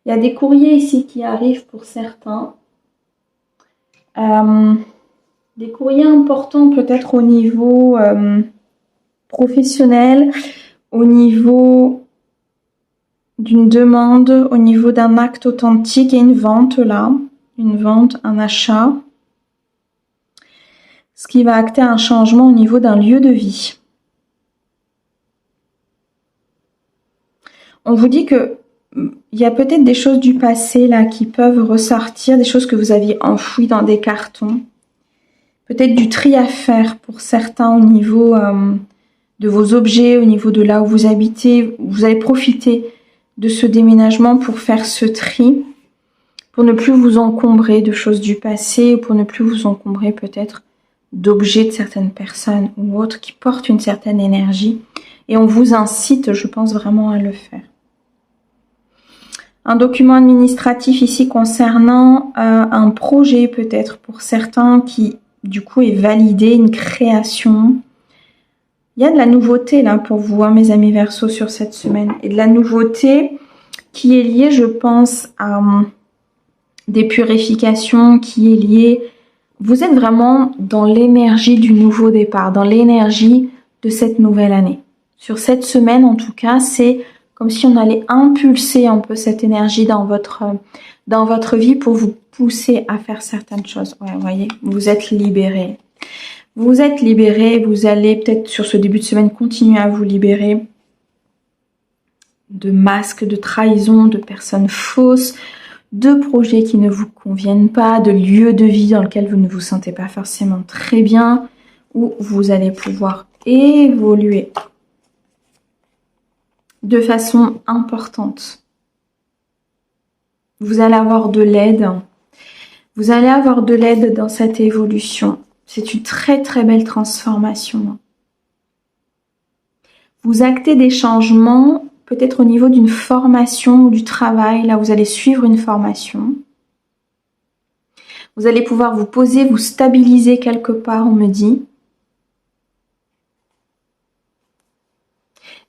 Il y a des courriers ici qui arrivent pour certains. Des courriers importants peut-être au niveau professionnel, au niveau d'une demande, au niveau d'un acte authentique. Il y a une vente là, une vente, un achat. Ce qui va acter un changement au niveau d'un lieu de vie. On vous dit que il y a peut-être des choses du passé là qui peuvent ressortir, des choses que vous aviez enfouies dans des cartons. Peut-être du tri à faire pour certains au niveau de vos objets, au niveau de là où vous habitez. Vous allez profiter de ce déménagement pour faire ce tri, pour ne plus vous encombrer de choses du passé, pour ne plus vous encombrer peut-être d'objets de certaines personnes ou autres qui portent une certaine énergie. Et on vous incite, je pense, vraiment à le faire. Un document administratif ici concernant un projet peut-être pour certains qui du coup est validé, une création. Il y a de la nouveauté là pour vous, hein, mes amis Verseaux, sur cette semaine. Et de la nouveauté qui est liée, je pense, à des purifications, qui est liée... Vous êtes vraiment dans l'énergie du nouveau départ, dans l'énergie de cette nouvelle année. Sur cette semaine, en tout cas, c'est comme si on allait impulser un peu cette énergie dans votre vie pour vous pousser à faire certaines choses. Ouais, vous voyez, vous êtes libérés. Vous êtes libérés, vous allez peut-être sur ce début de semaine continuer à vous libérer de masques, de trahisons, de personnes fausses, de projets qui ne vous conviennent pas, de lieux de vie dans lesquels vous ne vous sentez pas forcément très bien, où vous allez pouvoir évoluer de façon importante. Vous allez avoir de l'aide. Vous allez avoir de l'aide dans cette évolution. C'est une très très belle transformation. Vous actez des changements, peut-être au niveau d'une formation ou du travail. Là, vous allez suivre une formation. Vous allez pouvoir vous poser, vous stabiliser quelque part, on me dit.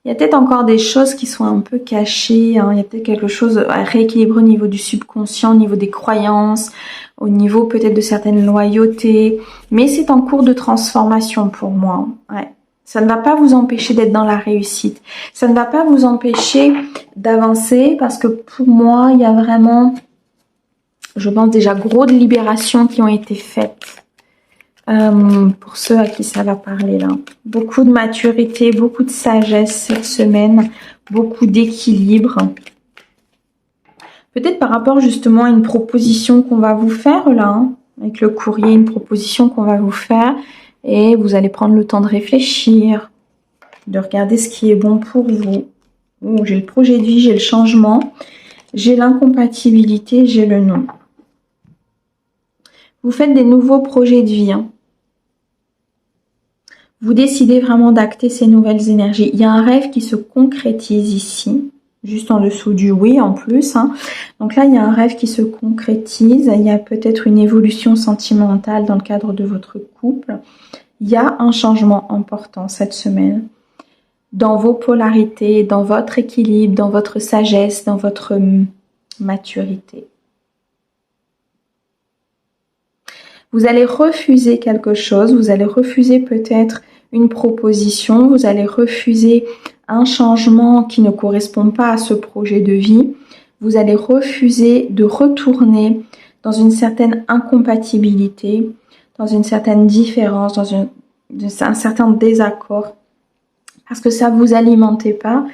Il y a peut-être encore des choses qui sont un peu cachées. Il y a peut-être quelque chose à rééquilibrer au niveau du subconscient, au niveau des croyances, au niveau peut-être de certaines loyautés. Mais c'est en cours de transformation pour moi. Ouais. Ça ne va pas vous empêcher d'être dans la réussite. Ça ne va pas vous empêcher d'avancer parce que pour moi, il y a vraiment, je pense déjà, gros de libérations qui ont été faites. Pour ceux à qui ça va parler là. Beaucoup de maturité, beaucoup de sagesse cette semaine, beaucoup d'équilibre. Peut-être par rapport justement à une proposition qu'on va vous faire là, avec le courrier, une proposition qu'on va vous faire. Et vous allez prendre le temps de réfléchir, de regarder ce qui est bon pour vous. Oh, j'ai le projet de vie, j'ai le changement, j'ai l'incompatibilité, j'ai le non. Vous faites des nouveaux projets de vie. Vous décidez vraiment d'acter ces nouvelles énergies. Il y a un rêve qui se concrétise ici, juste en dessous du oui en plus. Donc là, il y a un rêve qui se concrétise. Il y a peut-être une évolution sentimentale dans le cadre de votre couple. Il y a un changement important cette semaine dans vos polarités, dans votre équilibre, dans votre sagesse, dans votre maturité. Vous allez refuser quelque chose, vous allez refuser peut-être une proposition, vous allez refuser un changement qui ne correspond pas à ce projet de vie. Vous allez refuser de retourner dans une certaine incompatibilité, dans une certaine différence, dans un certain désaccord, parce que ça vous alimentait pas,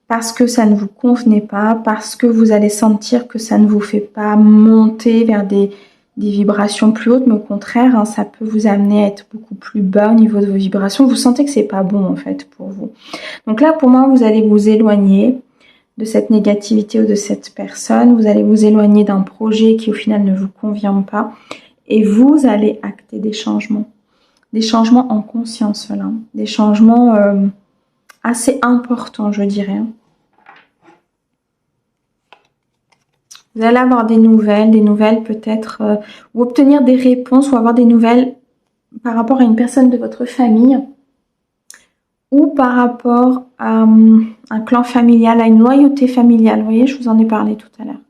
parce que ça ne vous convenait pas, parce que vous allez sentir que ça ne vous fait pas monter vers des vibrations plus hautes, mais au contraire, ça peut vous amener à être beaucoup plus bas au niveau de vos vibrations. Vous sentez que c'est pas bon en fait pour vous. Donc là, pour moi, vous allez vous éloigner de cette négativité ou de cette personne. Vous allez vous éloigner d'un projet qui au final ne vous convient pas. Et vous allez acter des changements en conscience là, des changements assez importants, je dirais. Vous allez avoir des nouvelles peut-être, ou obtenir des réponses, ou avoir des nouvelles par rapport à une personne de votre famille, ou par rapport à un clan familial, à une loyauté familiale. Vous voyez, je vous en ai parlé tout à l'heure.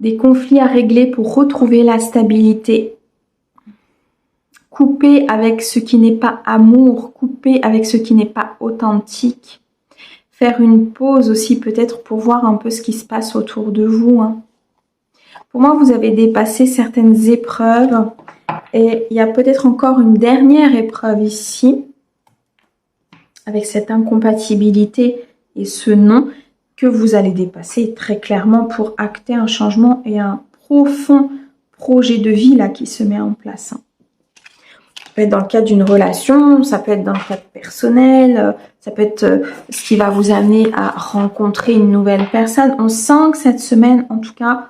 Des conflits à régler pour retrouver la stabilité. Couper avec ce qui n'est pas amour, couper avec ce qui n'est pas authentique. Faire une pause aussi peut-être pour voir un peu ce qui se passe autour de vous. Pour moi, vous avez dépassé certaines épreuves et il y a peut-être encore une dernière épreuve ici avec cette incompatibilité et ce non que vous allez dépasser très clairement pour acter un changement et un profond projet de vie là qui se met en place. Ça peut être dans le cadre d'une relation, ça peut être dans le cadre personnel, ça peut être ce qui va vous amener à rencontrer une nouvelle personne. On sent que cette semaine, en tout cas,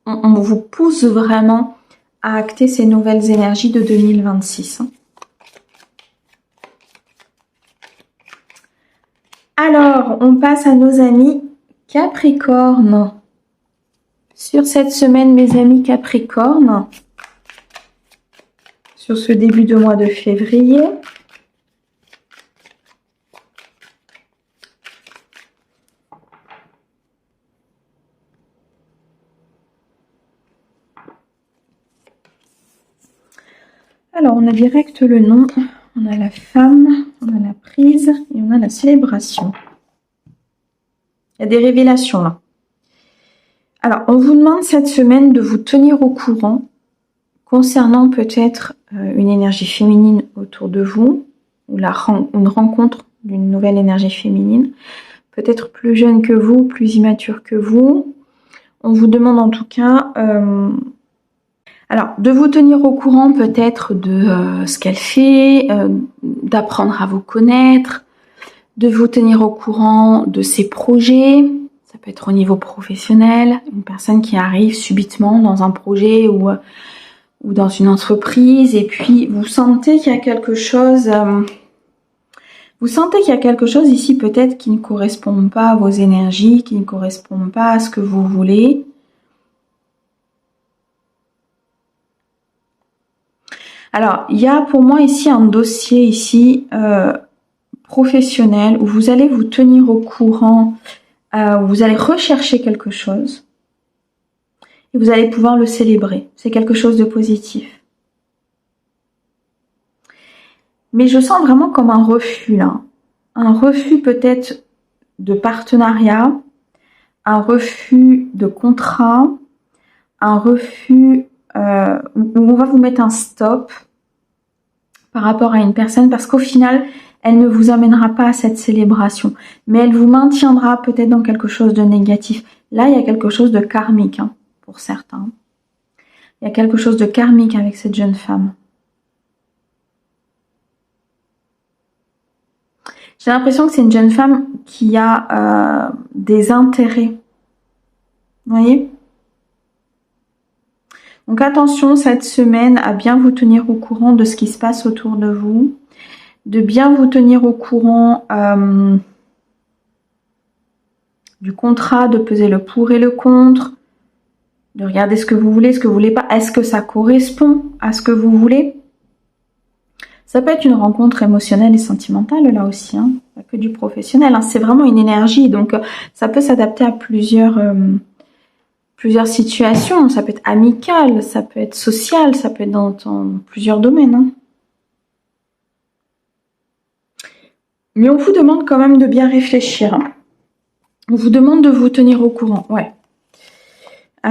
on vous pousse vraiment à acter ces nouvelles énergies de 2026. Alors, on passe à nos amis Capricorne. Sur cette semaine, mes amis Capricorne, sur ce début de mois de février, alors on a direct le nom, on a la femme, on a la prise et on a la célébration. Il y a des révélations là. Alors, on vous demande cette semaine de vous tenir au courant concernant peut-être une énergie féminine autour de vous, ou une rencontre d'une nouvelle énergie féminine, peut-être plus jeune que vous, plus immature que vous. On vous demande en tout cas alors de vous tenir au courant peut-être de ce qu'elle fait, d'apprendre à vous connaître, de vous tenir au courant de ses projets, Ça peut être au niveau professionnel, une personne qui arrive subitement dans un projet ou dans une entreprise et puis vous sentez qu'il y a quelque chose... vous sentez qu'il y a quelque chose ici peut-être qui ne correspond pas à vos énergies, qui ne correspond pas à ce que vous voulez. Alors, il y a pour moi ici un dossier ici professionnel où vous allez vous tenir au courant, où vous allez rechercher quelque chose et vous allez pouvoir le célébrer. C'est quelque chose de positif. Mais je sens vraiment comme un refus là. Un refus peut-être de partenariat, un refus de contrat, un refus où on va vous mettre un stop par rapport à une personne parce qu'au final, elle ne vous amènera pas à cette célébration, mais elle vous maintiendra peut-être dans quelque chose de négatif. Là, il y a quelque chose de karmique hein, pour certains. Il y a quelque chose de karmique avec cette jeune femme. J'ai l'impression que c'est une jeune femme qui a des intérêts. Vous voyez ? Donc attention cette semaine à bien vous tenir au courant de ce qui se passe autour de vous. De bien vous tenir au courant du contrat, de peser le pour et le contre. De regarder ce que vous voulez, ce que vous voulez pas. Est-ce que ça correspond à ce que vous voulez ? Ça peut être une rencontre émotionnelle et sentimentale là aussi, hein. Pas que du professionnel. Hein. C'est vraiment une énergie, donc ça peut s'adapter à plusieurs situations. Ça peut être amical, ça peut être social, ça peut être dans plusieurs domaines. Hein. Mais on vous demande quand même de bien réfléchir. Hein. On vous demande de vous tenir au courant. Ouais. Il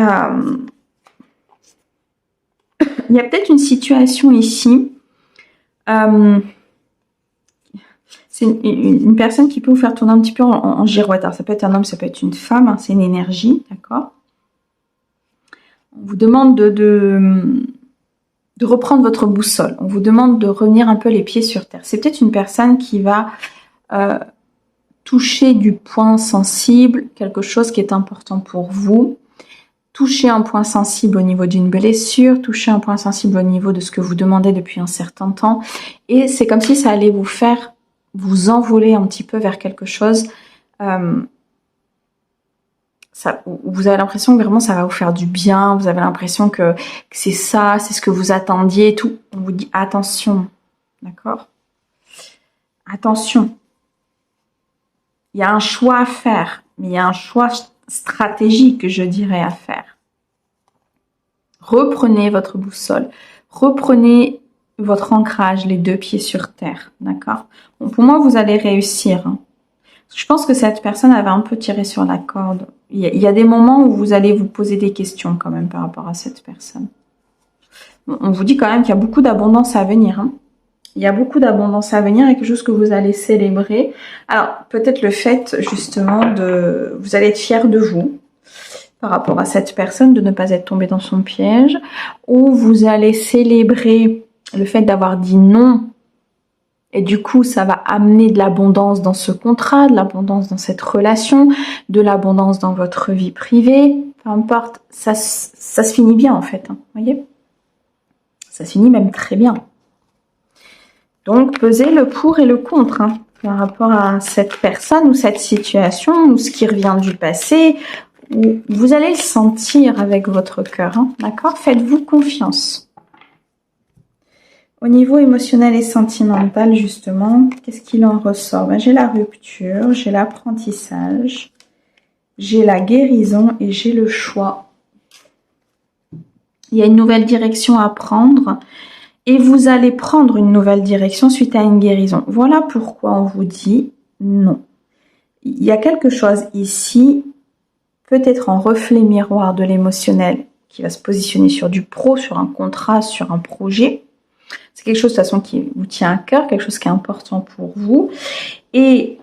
y a peut-être une situation ici. C'est une personne qui peut vous faire tourner un petit peu en girouette. Alors, ça peut être un homme, ça peut être une femme. Hein, c'est une énergie, d'accord ? On vous demande de reprendre votre boussole. On vous demande de revenir un peu les pieds sur terre. C'est peut-être une personne qui va toucher du point sensible, quelque chose qui est important pour vous. Toucher un point sensible au niveau d'une blessure, toucher un point sensible au niveau de ce que vous demandez depuis un certain temps. Et c'est comme si ça allait vous faire vous envoler un petit peu vers quelque chose. Vous avez l'impression que vraiment ça va vous faire du bien. Vous avez l'impression que c'est ça, c'est ce que vous attendiez et tout. On vous dit attention, d'accord ? Attention. Il y a un choix à faire, mais il y a un choix stratégique, je dirais, à faire. Reprenez votre boussole, reprenez votre ancrage, les deux pieds sur terre, d'accord ? Bon, pour moi, vous allez réussir. Hein. Je pense que cette personne avait un peu tiré sur la corde. Il y a des moments où vous allez vous poser des questions quand même par rapport à cette personne. On vous dit quand même qu'il y a beaucoup d'abondance à venir. Hein. Il y a beaucoup d'abondance à venir et quelque chose que vous allez célébrer. Alors, peut-être le fait, justement, vous allez être fiers de vous par rapport à cette personne, de ne pas être tombé dans son piège, ou vous allez célébrer le fait d'avoir dit non. Et du coup, ça va amener de l'abondance dans ce contrat, de l'abondance dans cette relation, de l'abondance dans votre vie privée. Peu importe, ça se finit bien en fait. Hein, voyez ? Ça se finit même très bien. Donc, pesez le pour et le contre hein, par rapport à cette personne ou cette situation ou ce qui revient du passé. Vous allez le sentir avec votre cœur, hein, d'accord ? Faites-vous confiance. Au niveau émotionnel et sentimental, justement, qu'est-ce qu'il en ressort ? J'ai la rupture, j'ai l'apprentissage, j'ai la guérison et j'ai le choix. Il y a une nouvelle direction à prendre. Et vous allez prendre une nouvelle direction suite à une guérison. Voilà pourquoi on vous dit non. Il y a quelque chose ici, peut-être en reflet miroir de l'émotionnel, qui va se positionner sur du pro, sur un contrat, sur un projet. C'est quelque chose de toute façon qui vous tient à cœur, quelque chose qui est important pour vous. Et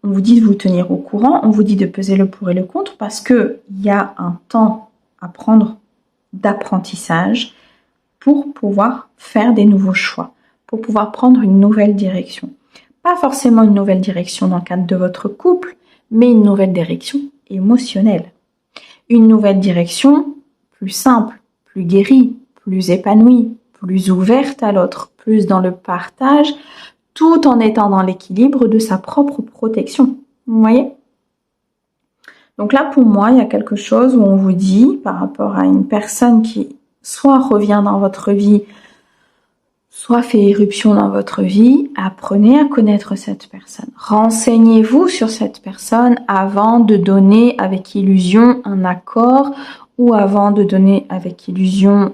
on vous dit de vous tenir au courant, on vous dit de peser le pour et le contre parce qu'il y a un temps à prendre d'apprentissage pour pouvoir faire des nouveaux choix, pour pouvoir prendre une nouvelle direction. Pas forcément une nouvelle direction dans le cadre de votre couple, mais une nouvelle direction émotionnelle. Une nouvelle direction, plus simple, plus guérie, plus épanouie, plus ouverte à l'autre, plus dans le partage, tout en étant dans l'équilibre de sa propre protection. Vous voyez? Donc là, pour moi, il y a quelque chose où on vous dit, par rapport à une personne qui soit revient dans votre vie, soit fait éruption dans votre vie, apprenez à connaître cette personne. Renseignez-vous sur cette personne avant de donner avec illusion un accord ou avant de donner avec illusion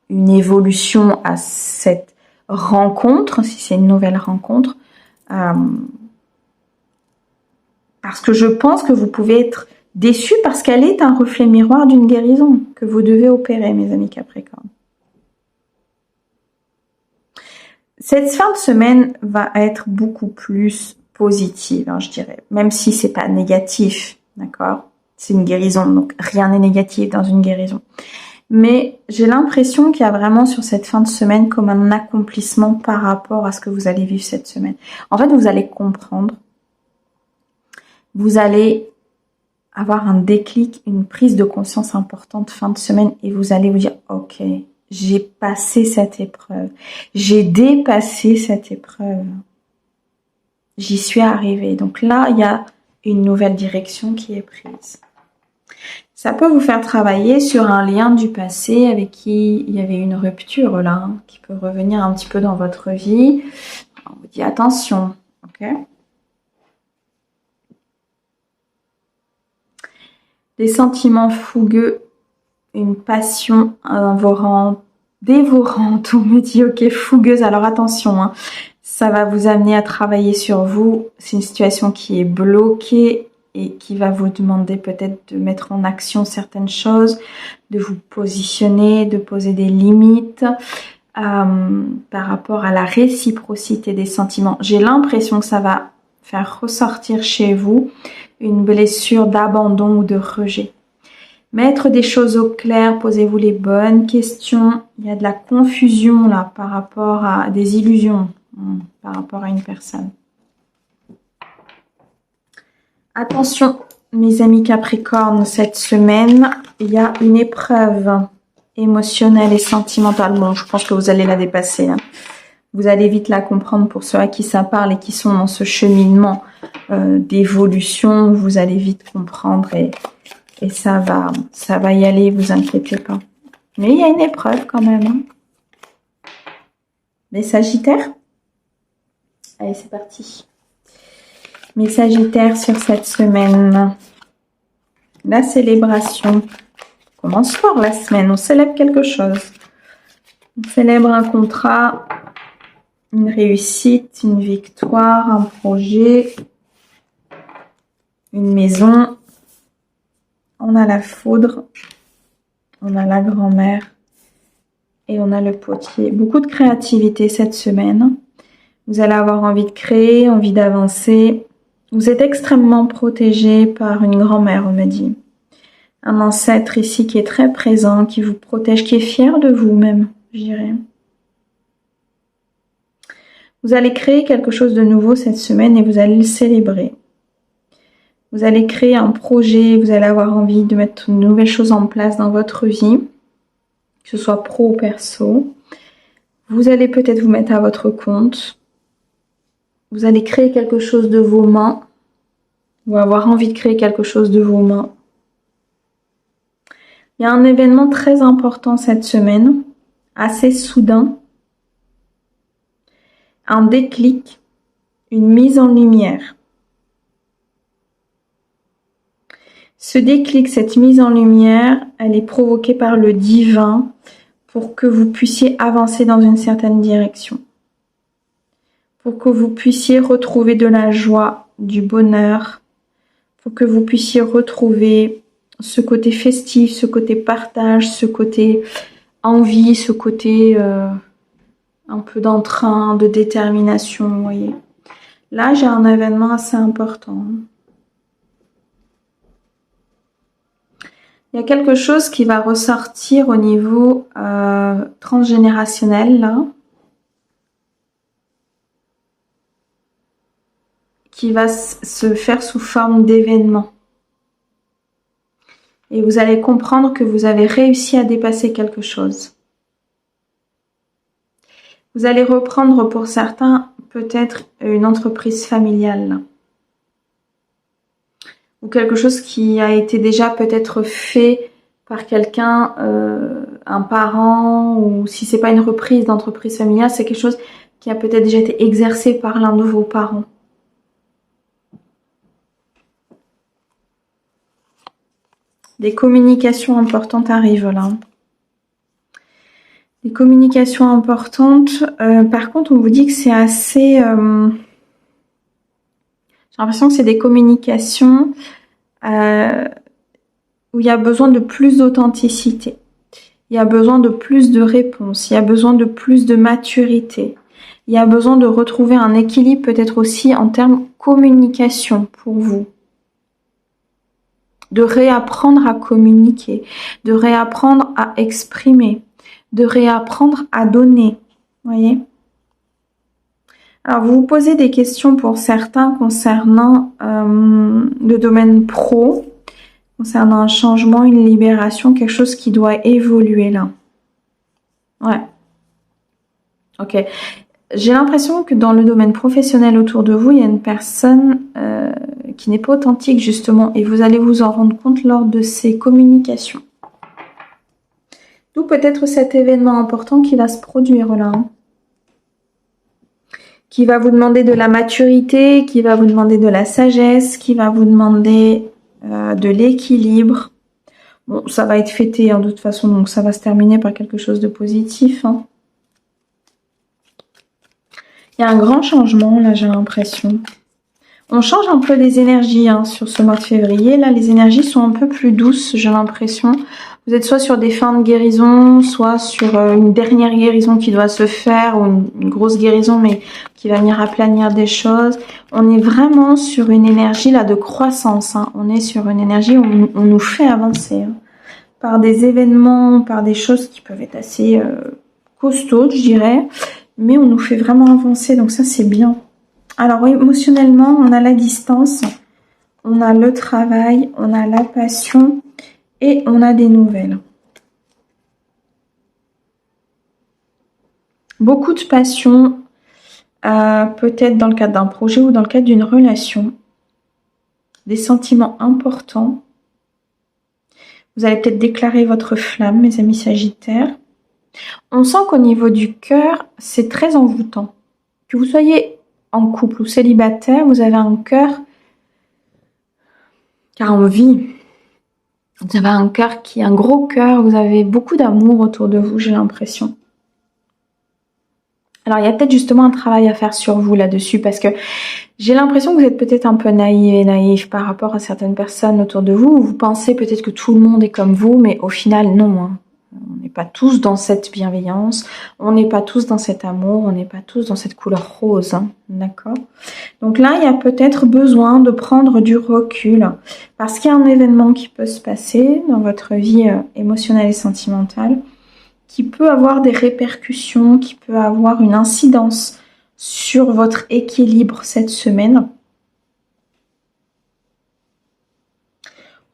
une évolution à cette rencontre, si c'est une nouvelle rencontre. Parce que je pense que vous pouvez être déçu parce qu'elle est un reflet miroir d'une guérison que vous devez opérer, mes amis Capricorne. Cette fin de semaine va être beaucoup plus positive, hein, je dirais, même si c'est pas négatif, d'accord? C'est une guérison, donc rien n'est négatif dans une guérison. Mais j'ai l'impression qu'il y a vraiment sur cette fin de semaine comme un accomplissement par rapport à ce que vous allez vivre cette semaine. En fait, vous allez comprendre, vous allez avoir un déclic, une prise de conscience importante fin de semaine et vous allez vous dire, ok, j'ai passé cette épreuve, j'ai dépassé cette épreuve, j'y suis arrivée. Donc là, il y a une nouvelle direction qui est prise. Ça peut vous faire travailler sur un lien du passé avec qui il y avait une rupture là, hein, qui peut revenir un petit peu dans votre vie. On vous dit attention, ok? Des sentiments fougueux, une passion dévorante, on me dit ok, fougueuse, alors attention, hein, ça va vous amener à travailler sur vous, c'est une situation qui est bloquée et qui va vous demander peut-être de mettre en action certaines choses, de vous positionner, de poser des limites par rapport à la réciprocité des sentiments. J'ai l'impression que ça va faire ressortir chez vous une blessure d'abandon ou de rejet. Mettre des choses au clair, posez-vous les bonnes questions. Il y a de la confusion là par rapport à des illusions, par rapport à une personne. Attention, mes amis Capricorne, cette semaine, il y a une épreuve émotionnelle et sentimentale. Bon, je pense que vous allez la dépasser, hein. Vous allez vite la comprendre pour ceux à qui ça parle et qui sont dans ce cheminement d'évolution. Vous allez vite comprendre et ça va y aller, vous inquiétez pas. Mais il y a une épreuve quand même, hein. Les Sagittaires? Allez, c'est parti. Mes Sagittaires sur cette semaine. La célébration. On commence fort la semaine, on célèbre quelque chose. On célèbre un contrat, une réussite, une victoire, un projet, une maison. On a la foudre, on a la grand-mère et on a le potier. Beaucoup de créativité cette semaine. Vous allez avoir envie de créer, envie d'avancer. Vous êtes extrêmement protégé par une grand-mère, on me dit. Un ancêtre ici qui est très présent, qui vous protège, qui est fier de vous même, je dirais. Vous allez créer quelque chose de nouveau cette semaine et vous allez le célébrer. Vous allez créer un projet, vous allez avoir envie de mettre de nouvelles choses en place dans votre vie, que ce soit pro ou perso. Vous allez peut-être vous mettre à votre compte. Vous allez créer quelque chose de vos mains ou avoir envie de créer quelque chose de vos mains. Il y a un événement très important cette semaine, assez soudain. Un déclic, une mise en lumière. Ce déclic, cette mise en lumière, elle est provoquée par le divin pour que vous puissiez avancer dans une certaine direction. Pour que vous puissiez retrouver de la joie, du bonheur, pour que vous puissiez retrouver ce côté festif, ce côté partage, ce côté envie, ce côté un peu d'entrain, de détermination, vous voyez. Là, j'ai un événement assez important. Il y a quelque chose qui va ressortir au niveau transgénérationnel, là. Qui va se faire sous forme d'événements. et vous allez comprendre que vous avez réussi à dépasser quelque chose. Vous allez reprendre pour certains peut-être une entreprise familiale ou quelque chose qui a été déjà peut-être fait par quelqu'un, un parent, ou si c'est pas une reprise d'entreprise familiale, c'est quelque chose qui a peut-être déjà été exercé par l'un de vos parents. Des communications importantes arrivent là. Des communications importantes. Par contre, on vous dit que c'est assez... j'ai l'impression que c'est des communications où il y a besoin de plus d'authenticité. Il y a besoin de plus de réponses. Il y a besoin de plus de maturité. Il y a besoin de retrouver un équilibre peut-être aussi en termes communication pour vous. De réapprendre à communiquer, de réapprendre à exprimer, de réapprendre à donner. Voyez? Alors, vous vous posez des questions pour certains concernant le domaine pro, concernant un changement, une libération, quelque chose qui doit évoluer là. Ouais. Ok. J'ai l'impression que dans le domaine professionnel autour de vous, il y a une personne qui n'est pas authentique justement, et vous allez vous en rendre compte lors de ces communications. D'où peut-être cet événement important qui va se produire là, qui va vous demander de la maturité, qui va vous demander de la sagesse, qui va vous demander de l'équilibre. Bon, ça va être fêté de toute façon, donc ça va se terminer par quelque chose de positif. Il y a un grand changement, là, j'ai l'impression. On change un peu les énergies sur ce mois de février. Là, les énergies sont un peu plus douces, j'ai l'impression. Vous êtes soit sur des fins de guérison, soit sur une dernière guérison qui doit se faire, ou une grosse guérison, mais qui va venir aplanir des choses. On est vraiment sur une énergie là de croissance. On est sur une énergie où on nous fait avancer. Par des événements, par des choses qui peuvent être assez costaudes, je dirais. Mais on nous fait vraiment avancer, donc ça c'est bien. Alors émotionnellement, on a la distance, on a le travail, on a la passion et on a des nouvelles. Beaucoup de passion, peut-être dans le cadre d'un projet ou dans le cadre d'une relation. Des sentiments importants. Vous allez peut-être déclarer votre flamme, mes amis Sagittaires. On sent qu'au niveau du cœur, c'est très envoûtant. Que vous soyez en couple ou célibataire, vous avez un cœur qui a envie. Vous avez un cœur qui est un gros cœur, vous avez beaucoup d'amour autour de vous, j'ai l'impression. Alors, il y a peut-être justement un travail à faire sur vous là-dessus, parce que j'ai l'impression que vous êtes peut-être un peu naïf par rapport à certaines personnes autour de vous. Vous pensez peut-être que tout le monde est comme vous, mais au final, non. On n'est pas tous dans cette bienveillance, on n'est pas tous dans cet amour, on n'est pas tous dans cette couleur rose, d'accord? Donc là, il y a peut-être besoin de prendre du recul, parce qu'il y a un événement qui peut se passer dans votre vie émotionnelle et sentimentale, qui peut avoir des répercussions, qui peut avoir une incidence sur votre équilibre cette semaine.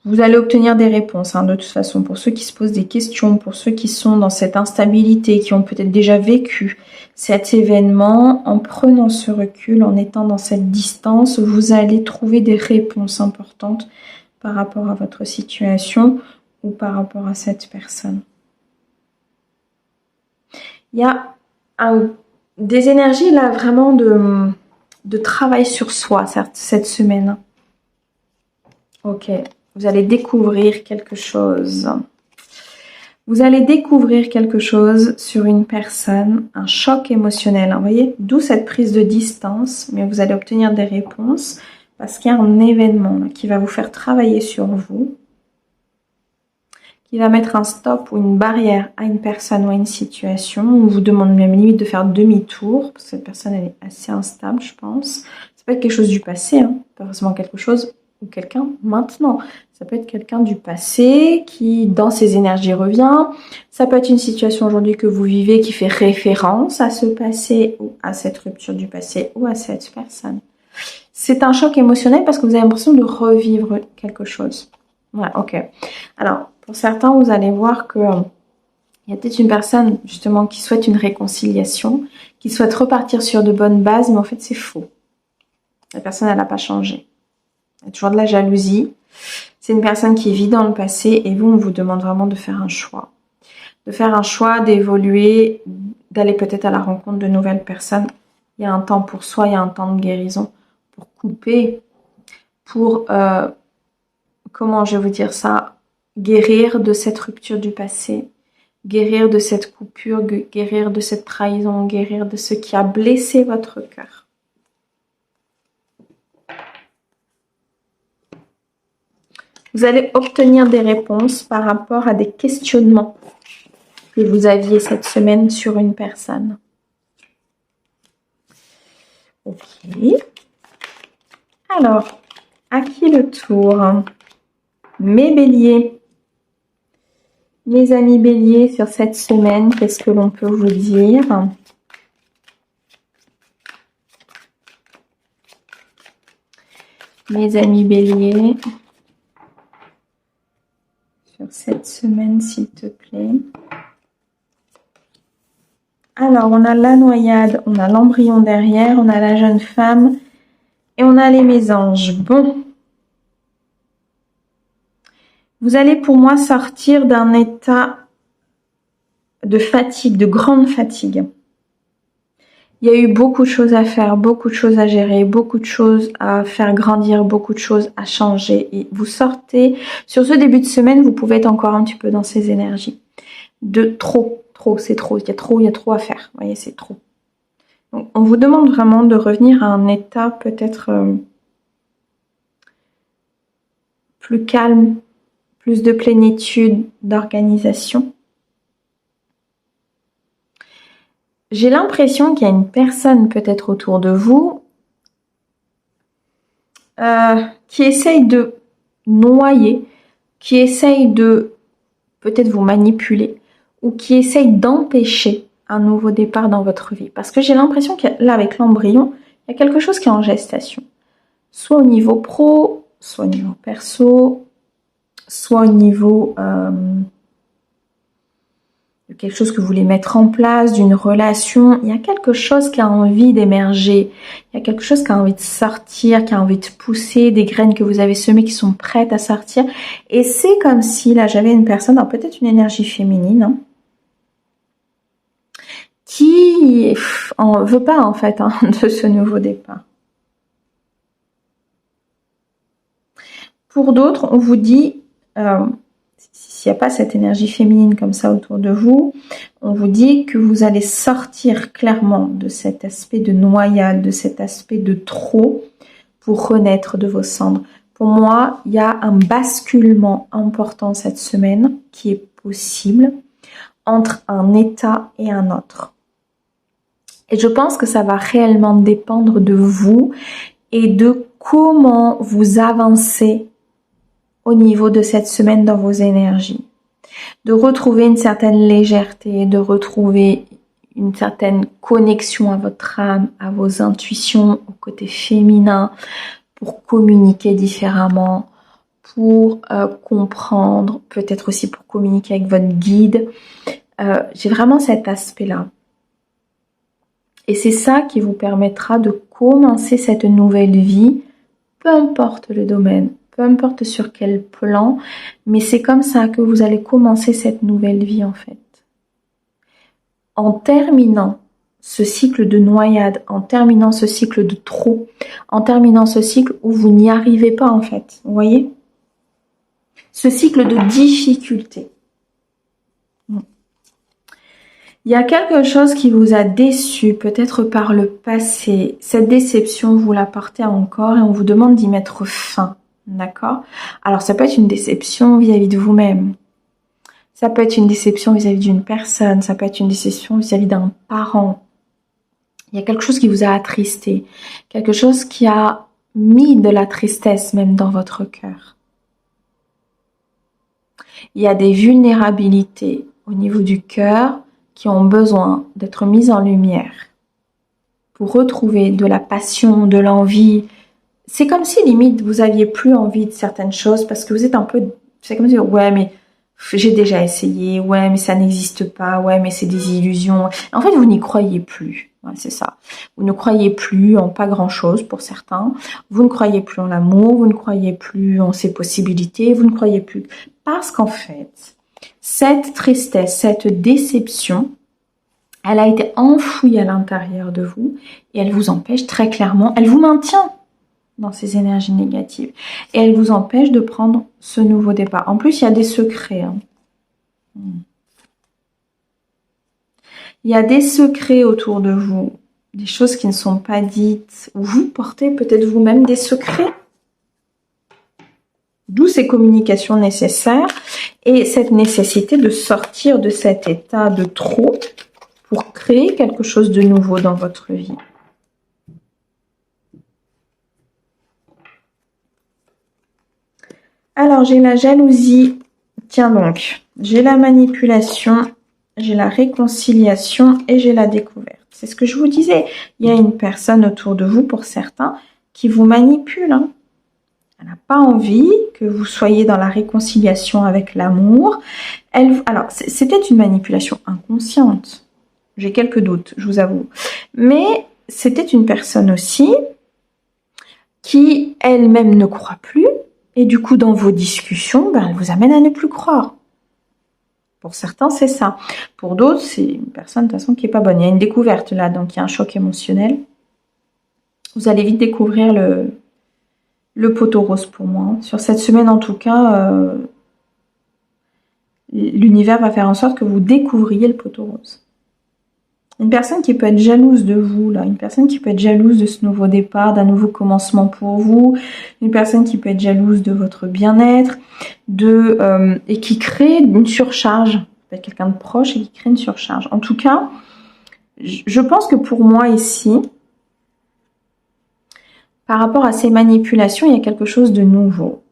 Vous allez obtenir des réponses, de toute façon, pour ceux qui se posent des questions, pour ceux qui sont dans cette instabilité, qui ont peut-être déjà vécu cet événement. En prenant ce recul, en étant dans cette distance, vous allez trouver des réponses importantes par rapport à votre situation ou par rapport à cette personne. Il y a des énergies là vraiment de travail sur soi cette semaine. Ok. Vous allez découvrir quelque chose. Vous allez découvrir quelque chose sur une personne, un choc émotionnel. Vous voyez, d'où cette prise de distance, mais vous allez obtenir des réponses parce qu'il y a un événement là, qui va vous faire travailler sur vous, qui va mettre un stop ou une barrière à une personne ou à une situation. On vous demande même limite de faire demi-tour, parce que cette personne elle est assez instable, je pense. Ça peut être quelque chose du passé, pas forcément quelque chose ou quelqu'un maintenant. Ça peut être quelqu'un du passé qui, dans ses énergies, revient. Ça peut être une situation aujourd'hui que vous vivez qui fait référence à ce passé ou à cette rupture du passé ou à cette personne. C'est un choc émotionnel parce que vous avez l'impression de revivre quelque chose. Ouais, ok. Alors, pour certains, vous allez voir que il y a peut-être une personne, justement, qui souhaite une réconciliation, qui souhaite repartir sur de bonnes bases, mais en fait, c'est faux. La personne, elle n'a pas changé. Il y a toujours de la jalousie. C'est une personne qui vit dans le passé et vous, on vous demande vraiment de faire un choix. De faire un choix, d'évoluer, d'aller peut-être à la rencontre de nouvelles personnes. Il y a un temps pour soi, il y a un temps de guérison pour couper, pour, comment je vais vous dire ça, guérir de cette rupture du passé, guérir de cette coupure, guérir de cette trahison, guérir de ce qui a blessé votre cœur. Vous allez obtenir des réponses par rapport à des questionnements que vous aviez cette semaine sur une personne. Ok. Alors, à qui le tour? Mes béliers. Mes amis béliers, sur cette semaine, qu'est-ce que l'on peut vous dire? Mes amis béliers, sur cette semaine, s'il te plaît. Alors, on a la noyade, on a l'embryon derrière, on a la jeune femme et on a les mésanges. Bon. Vous allez pour moi sortir d'un état de fatigue, de grande fatigue. Il y a eu beaucoup de choses à faire, beaucoup de choses à gérer, beaucoup de choses à faire grandir, beaucoup de choses à changer. Et vous sortez, sur ce début de semaine, vous pouvez être encore un petit peu dans ces énergies. De trop, c'est trop. Il y a trop à faire. Vous voyez, c'est trop. Donc, on vous demande vraiment de revenir à un état peut-être plus calme, plus de plénitude, d'organisation. J'ai l'impression qu'il y a une personne peut-être autour de vous qui essaye de noyer, qui essaye de peut-être vous manipuler ou qui essaye d'empêcher un nouveau départ dans votre vie. Parce que j'ai l'impression que là, avec l'embryon, il y a quelque chose qui est en gestation. Soit au niveau pro, soit au niveau perso, soit au niveau de quelque chose que vous voulez mettre en place, d'une relation. Il y a quelque chose qui a envie d'émerger. Il y a quelque chose qui a envie de sortir, qui a envie de pousser, des graines que vous avez semées qui sont prêtes à sortir. Et c'est comme si, là, j'avais une personne, alors peut-être une énergie féminine, hein, qui en veut pas, en fait, hein, de ce nouveau départ. Pour d'autres, on vous dit... s'il n'y a pas cette énergie féminine comme ça autour de vous, on vous dit que vous allez sortir clairement de cet aspect de noyade, de cet aspect de trop pour renaître de vos cendres. Pour moi, il y a un basculement important cette semaine qui est possible entre un état et un autre. Et je pense que ça va réellement dépendre de vous et de comment vous avancez au niveau de cette semaine dans vos énergies. De retrouver une certaine légèreté, de retrouver une certaine connexion à votre âme, à vos intuitions, au côté féminin, pour communiquer différemment, pour comprendre, peut-être aussi pour communiquer avec votre guide. J'ai vraiment cet aspect-là. Et c'est ça qui vous permettra de commencer cette nouvelle vie, peu importe le domaine. Peu importe sur quel plan, mais c'est comme ça que vous allez commencer cette nouvelle vie en fait. En terminant ce cycle de noyade, en terminant ce cycle de trop, en terminant ce cycle où vous n'y arrivez pas en fait, vous voyez? Ce cycle de difficulté. Il y a quelque chose qui vous a déçu, peut-être par le passé. Cette déception, vous la portez encore et on vous demande d'y mettre fin. D'accord? Alors, ça peut être une déception vis-à-vis de vous-même. Ça peut être une déception vis-à-vis d'une personne. Ça peut être une déception vis-à-vis d'un parent. Il y a quelque chose qui vous a attristé. Quelque chose qui a mis de la tristesse même dans votre cœur. Il y a des vulnérabilités au niveau du cœur qui ont besoin d'être mises en lumière pour retrouver de la passion, de l'envie. C'est comme si limite vous aviez plus envie de certaines choses parce que vous êtes un peu C'est comme dire, ouais, mais j'ai déjà essayé, ouais, mais ça n'existe pas, ouais, mais c'est des illusions. En fait, vous n'y croyez plus. Ouais, c'est ça. Vous ne croyez plus en pas grand-chose pour certains. Vous ne croyez plus en l'amour, vous ne croyez plus en ses possibilités, vous ne croyez plus. Parce qu'en fait, cette tristesse, cette déception, elle a été enfouie à l'intérieur de vous et elle vous empêche très clairement, elle vous maintient dans ces énergies négatives. Et elle vous empêche de prendre ce nouveau départ. En plus, il y a des secrets. Hein. Il y a des secrets autour de vous, des choses qui ne sont pas dites. Vous portez peut-être vous-même des secrets. D'où ces communications nécessaires et cette nécessité de sortir de cet état de trop pour créer quelque chose de nouveau dans votre vie. Alors, j'ai la jalousie. Tiens donc, j'ai la manipulation, j'ai la réconciliation et j'ai la découverte. C'est ce que je vous disais. Il y a une personne autour de vous, pour certains, qui vous manipule. Hein. Elle n'a pas envie que vous soyez dans la réconciliation avec l'amour. Alors, c'était une manipulation inconsciente. J'ai quelques doutes, je vous avoue. Mais c'était une personne aussi qui elle-même ne croit plus. Et du coup, dans vos discussions, elle vous amène à ne plus croire. Pour certains, c'est ça. Pour d'autres, c'est une personne de toute façon qui n'est pas bonne. Il y a une découverte là, donc il y a un choc émotionnel. Vous allez vite découvrir le poteau rose pour moi. Sur cette semaine, en tout cas, l'univers va faire en sorte que vous découvriez le poteau rose. Une personne qui peut être jalouse de vous, là, une personne qui peut être jalouse de ce nouveau départ, d'un nouveau commencement pour vous, une personne qui peut être jalouse de votre bien-être, et qui crée une surcharge, peut-être quelqu'un de proche et qui crée une surcharge. En tout cas, je pense que pour moi ici, par rapport à ces manipulations, il y a quelque chose de nouveau.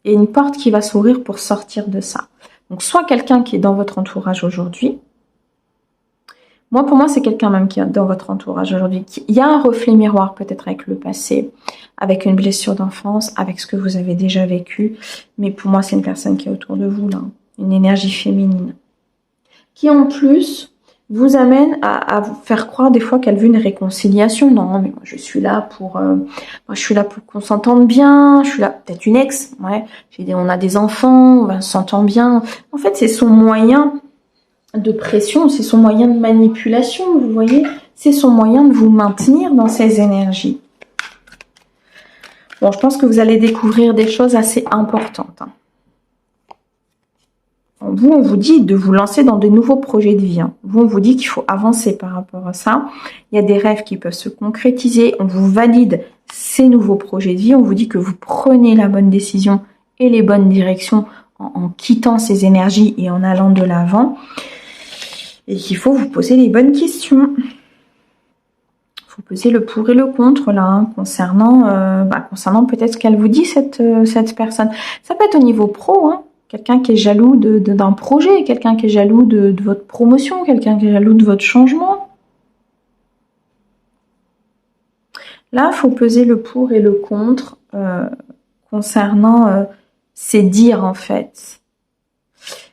Et une porte qui va s'ouvrir pour sortir de ça. Donc soit quelqu'un qui est dans votre entourage aujourd'hui, pour moi, c'est quelqu'un même qui est dans votre entourage aujourd'hui. Il y a un reflet miroir peut-être avec le passé, avec une blessure d'enfance, avec ce que vous avez déjà vécu. Mais pour moi, c'est une personne qui est autour de vous, là. Une énergie féminine. Qui, en plus, vous amène à vous faire croire des fois qu'elle veut une réconciliation. Non, mais moi, je suis là pour qu'on s'entende bien. Je suis là, peut-être une ex. Ouais. On a des enfants, on s'entend bien. En fait, c'est son moyen de pression, c'est son moyen de manipulation, vous voyez, c'est son moyen de vous maintenir dans ces énergies. Bon, je pense que vous allez découvrir des choses assez importantes. Hein. Vous, on vous dit de vous lancer dans de nouveaux projets de vie. Hein. Vous, on vous dit qu'il faut avancer par rapport à ça. Il y a des rêves qui peuvent se concrétiser. On vous valide ces nouveaux projets de vie. On vous dit que vous prenez la bonne décision et les bonnes directions en quittant ces énergies et en allant de l'avant. Et qu'il faut vous poser les bonnes questions. Il faut peser le pour et le contre là, hein, concernant peut-être ce qu'elle vous dit cette personne. Ça peut être au niveau pro, hein, quelqu'un qui est jaloux d'un projet, quelqu'un qui est jaloux de votre promotion, quelqu'un qui est jaloux de votre changement. Là, il faut peser le pour et le contre concernant ces dires en fait.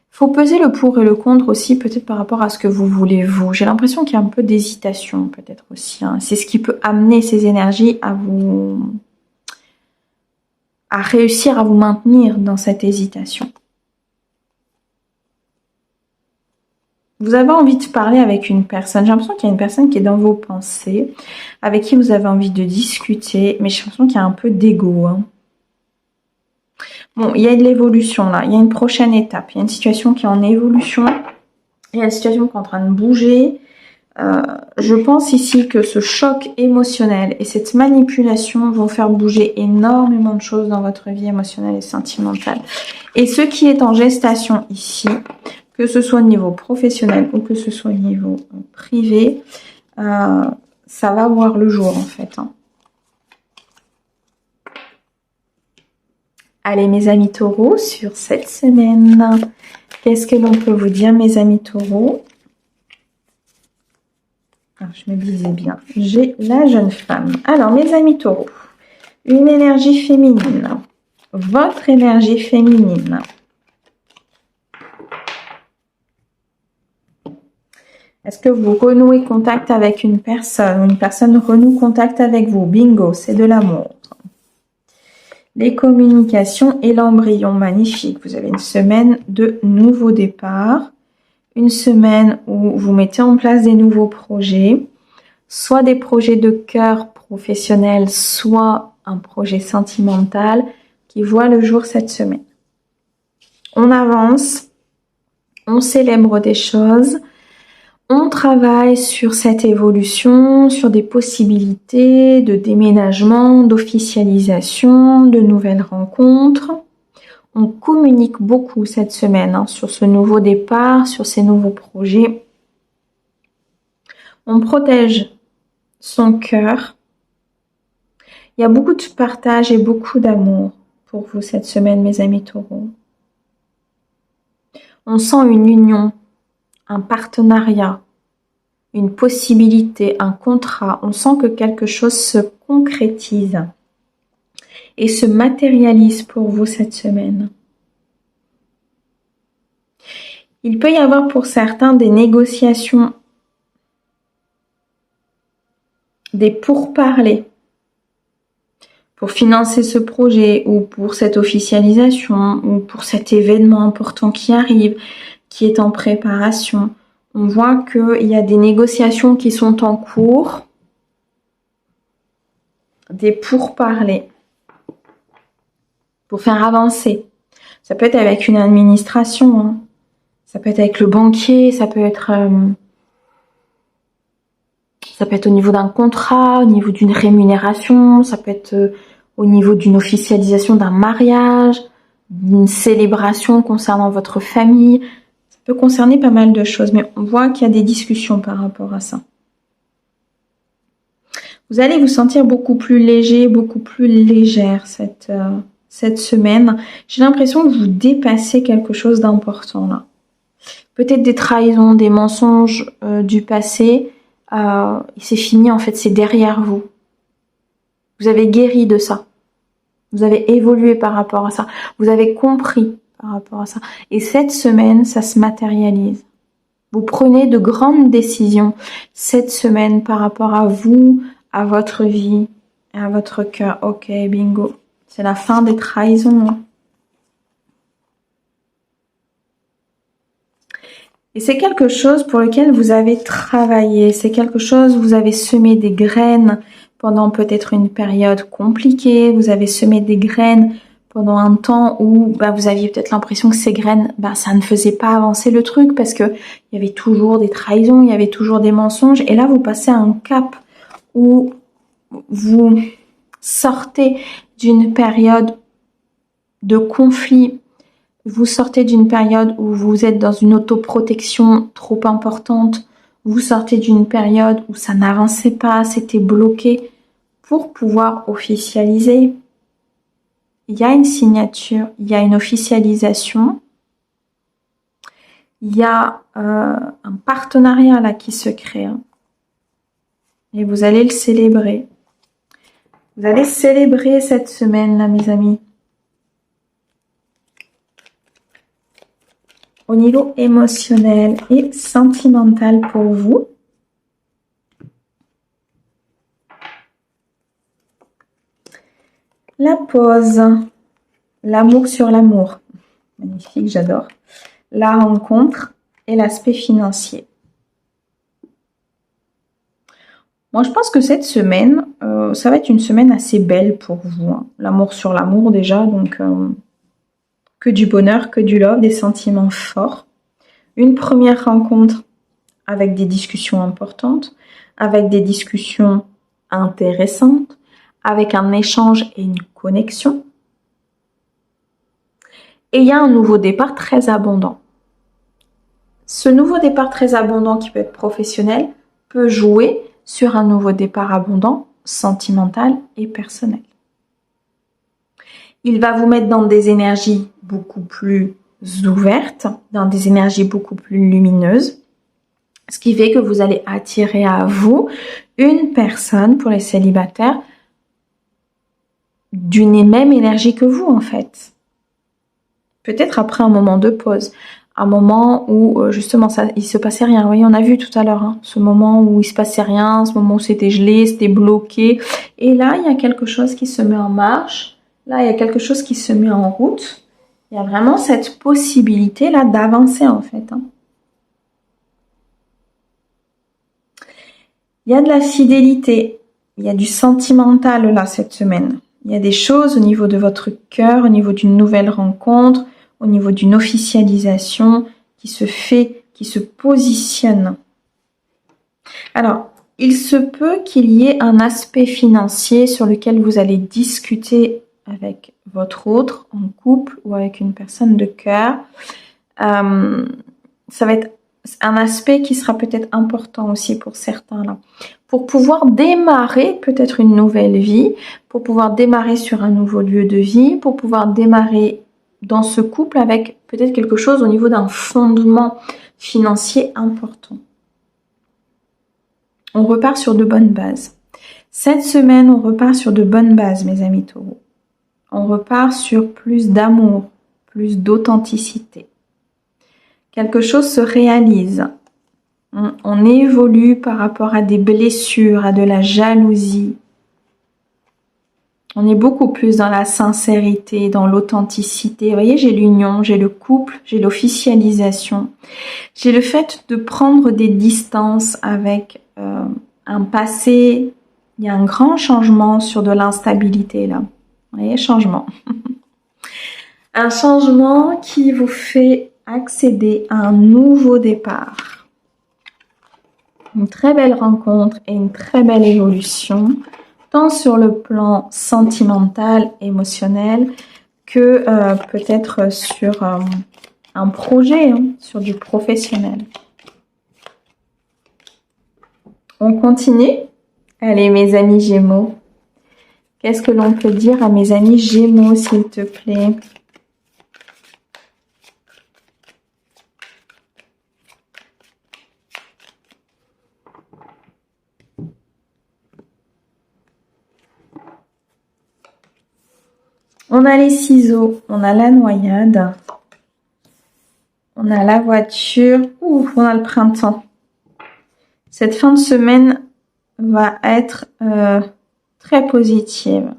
Il faut peser le pour et le contre aussi, peut-être par rapport à ce que vous voulez vous. J'ai l'impression qu'il y a un peu d'hésitation, peut-être aussi. Hein. C'est ce qui peut amener ces énergies à réussir à vous maintenir dans cette hésitation. Vous avez envie de parler avec une personne. J'ai l'impression qu'il y a une personne qui est dans vos pensées, avec qui vous avez envie de discuter, mais j'ai l'impression qu'il y a un peu d'ego. Hein. Bon, il y a de l'évolution là, il y a une prochaine étape, il y a une situation qui est en évolution, il y a une situation qui est en train de bouger. Je pense ici que ce choc émotionnel et cette manipulation vont faire bouger énormément de choses dans votre vie émotionnelle et sentimentale. Et ce qui est en gestation ici, que ce soit au niveau professionnel ou que ce soit au niveau privé, ça va voir le jour en fait. Hein. Allez mes amis taureaux, sur cette semaine, qu'est-ce que l'on peut vous dire mes amis taureaux? Je me disais bien, j'ai la jeune femme. Alors mes amis taureaux, une énergie féminine. votre énergie féminine. Est-ce que vous renouez contact avec une personne ou une personne renoue contact avec vous? Bingo, c'est de l'amour. Les communications et l'embryon, magnifique. Vous avez une semaine de nouveau départ. Une semaine où vous mettez en place des nouveaux projets. Soit des projets de cœur professionnel, soit un projet sentimental qui voit le jour cette semaine. On avance, on célèbre des choses, on travaille sur cette évolution, sur des possibilités de déménagement, d'officialisation, de nouvelles rencontres. On communique beaucoup cette semaine sur ce nouveau départ, sur ces nouveaux projets. On protège son cœur. Il y a beaucoup de partage et beaucoup d'amour pour vous cette semaine, mes amis taureaux. On sent une union, un partenariat, une possibilité, un contrat. On sent que quelque chose se concrétise et se matérialise pour vous cette semaine. Il peut y avoir pour certains des négociations, des pourparlers pour financer ce projet ou pour cette officialisation ou pour cet événement important qui arrive, qui est en préparation. On voit qu'il y a des négociations qui sont en cours, des pourparlers pour faire avancer. Ça peut être avec une administration, hein. Ça peut être avec le banquier, ça peut être au niveau d'un contrat, au niveau d'une rémunération, ça peut être au niveau d'une officialisation d'un mariage, d'une célébration concernant votre famille. Ça peut concerner pas mal de choses, mais on voit qu'il y a des discussions par rapport à ça. Vous allez vous sentir beaucoup plus léger, beaucoup plus légère cette semaine. J'ai l'impression que vous dépassez quelque chose d'important là. Peut-être des trahisons, des mensonges du passé. C'est fini, en fait, c'est derrière vous. Vous avez guéri de ça. Vous avez évolué par rapport à ça. Vous avez compris par rapport à ça. Et cette semaine, ça se matérialise. Vous prenez de grandes décisions cette semaine par rapport à vous, à votre vie et à votre cœur. Ok, bingo. C'est la fin des trahisons. Hein. Et c'est quelque chose pour lequel vous avez travaillé. C'est quelque chose, vous avez semé des graines pendant peut-être une période compliquée. Vous avez semé des graines pendant un temps où vous aviez peut-être l'impression que ces graines, ça ne faisait pas avancer le truc parce que il y avait toujours des trahisons, il y avait toujours des mensonges. Et là, vous passez à un cap où vous sortez d'une période de conflit. Vous sortez d'une période où vous êtes dans une autoprotection trop importante. Vous sortez d'une période où ça n'avançait pas, c'était bloqué. Pour pouvoir officialiser, il y a une signature, il y a une officialisation. Il y a un partenariat là qui se crée. Et vous allez le célébrer. Vous allez célébrer cette semaine là, mes amis. Au niveau émotionnel et sentimental pour vous. La pause. L'amour sur l'amour. Magnifique, j'adore. La rencontre et l'aspect financier. Moi, je pense que cette semaine, ça va être une semaine assez belle pour vous. Hein. L'amour sur l'amour déjà, donc... que du bonheur, que du love, des sentiments forts. Une première rencontre avec des discussions importantes, avec des discussions intéressantes, avec un échange et une connexion. Et il y a un nouveau départ très abondant. Ce nouveau départ très abondant qui peut être professionnel peut jouer sur un nouveau départ abondant, sentimental et personnel. Il va vous mettre dans des énergies beaucoup plus ouvertes, dans des énergies beaucoup plus lumineuses, ce qui fait que vous allez attirer à vous une personne, pour les célibataires, d'une même énergie que vous en fait. Peut-être après un moment de pause, un moment où justement il se passait rien. Vous voyez, on a vu tout à l'heure ce moment où il se passait rien, ce moment où c'était gelé, c'était bloqué. Et là, il y a quelque chose qui se met en marche. Là, il y a quelque chose qui se met en route. Il y a vraiment cette possibilité là d'avancer en fait. Il y a de la fidélité, il y a du sentimental là cette semaine. Il y a des choses au niveau de votre cœur, au niveau d'une nouvelle rencontre, au niveau d'une officialisation qui se fait, qui se positionne. Alors, il se peut qu'il y ait un aspect financier sur lequel vous allez discuter avec votre autre, en couple ou avec une personne de cœur. Ça va être un aspect qui sera peut-être important aussi pour certains là. Pour pouvoir démarrer peut-être une nouvelle vie, pour pouvoir démarrer sur un nouveau lieu de vie, pour pouvoir démarrer dans ce couple avec peut-être quelque chose au niveau d'un fondement financier important. On repart sur de bonnes bases. Cette semaine, on repart sur de bonnes bases, mes amis taureaux. On repart sur plus d'amour, plus d'authenticité. Quelque chose se réalise. On évolue par rapport à des blessures, à de la jalousie. On est beaucoup plus dans la sincérité, dans l'authenticité. Vous voyez, j'ai l'union, j'ai le couple, j'ai l'officialisation. J'ai le fait de prendre des distances avec un passé. Il y a un grand changement sur de l'instabilité là. Vous voyez, changement. Un changement qui vous fait accéder à un nouveau départ. Une très belle rencontre et une très belle évolution, tant sur le plan sentimental, émotionnel, que peut-être sur un projet, sur du professionnel. On continue. Allez, mes amis Gémeaux. Qu'est-ce que l'on peut dire à mes amis Gémeaux, s'il te plaît ? On a les ciseaux, on a la noyade, on a la voiture, on a le printemps. Cette fin de semaine va être très positive.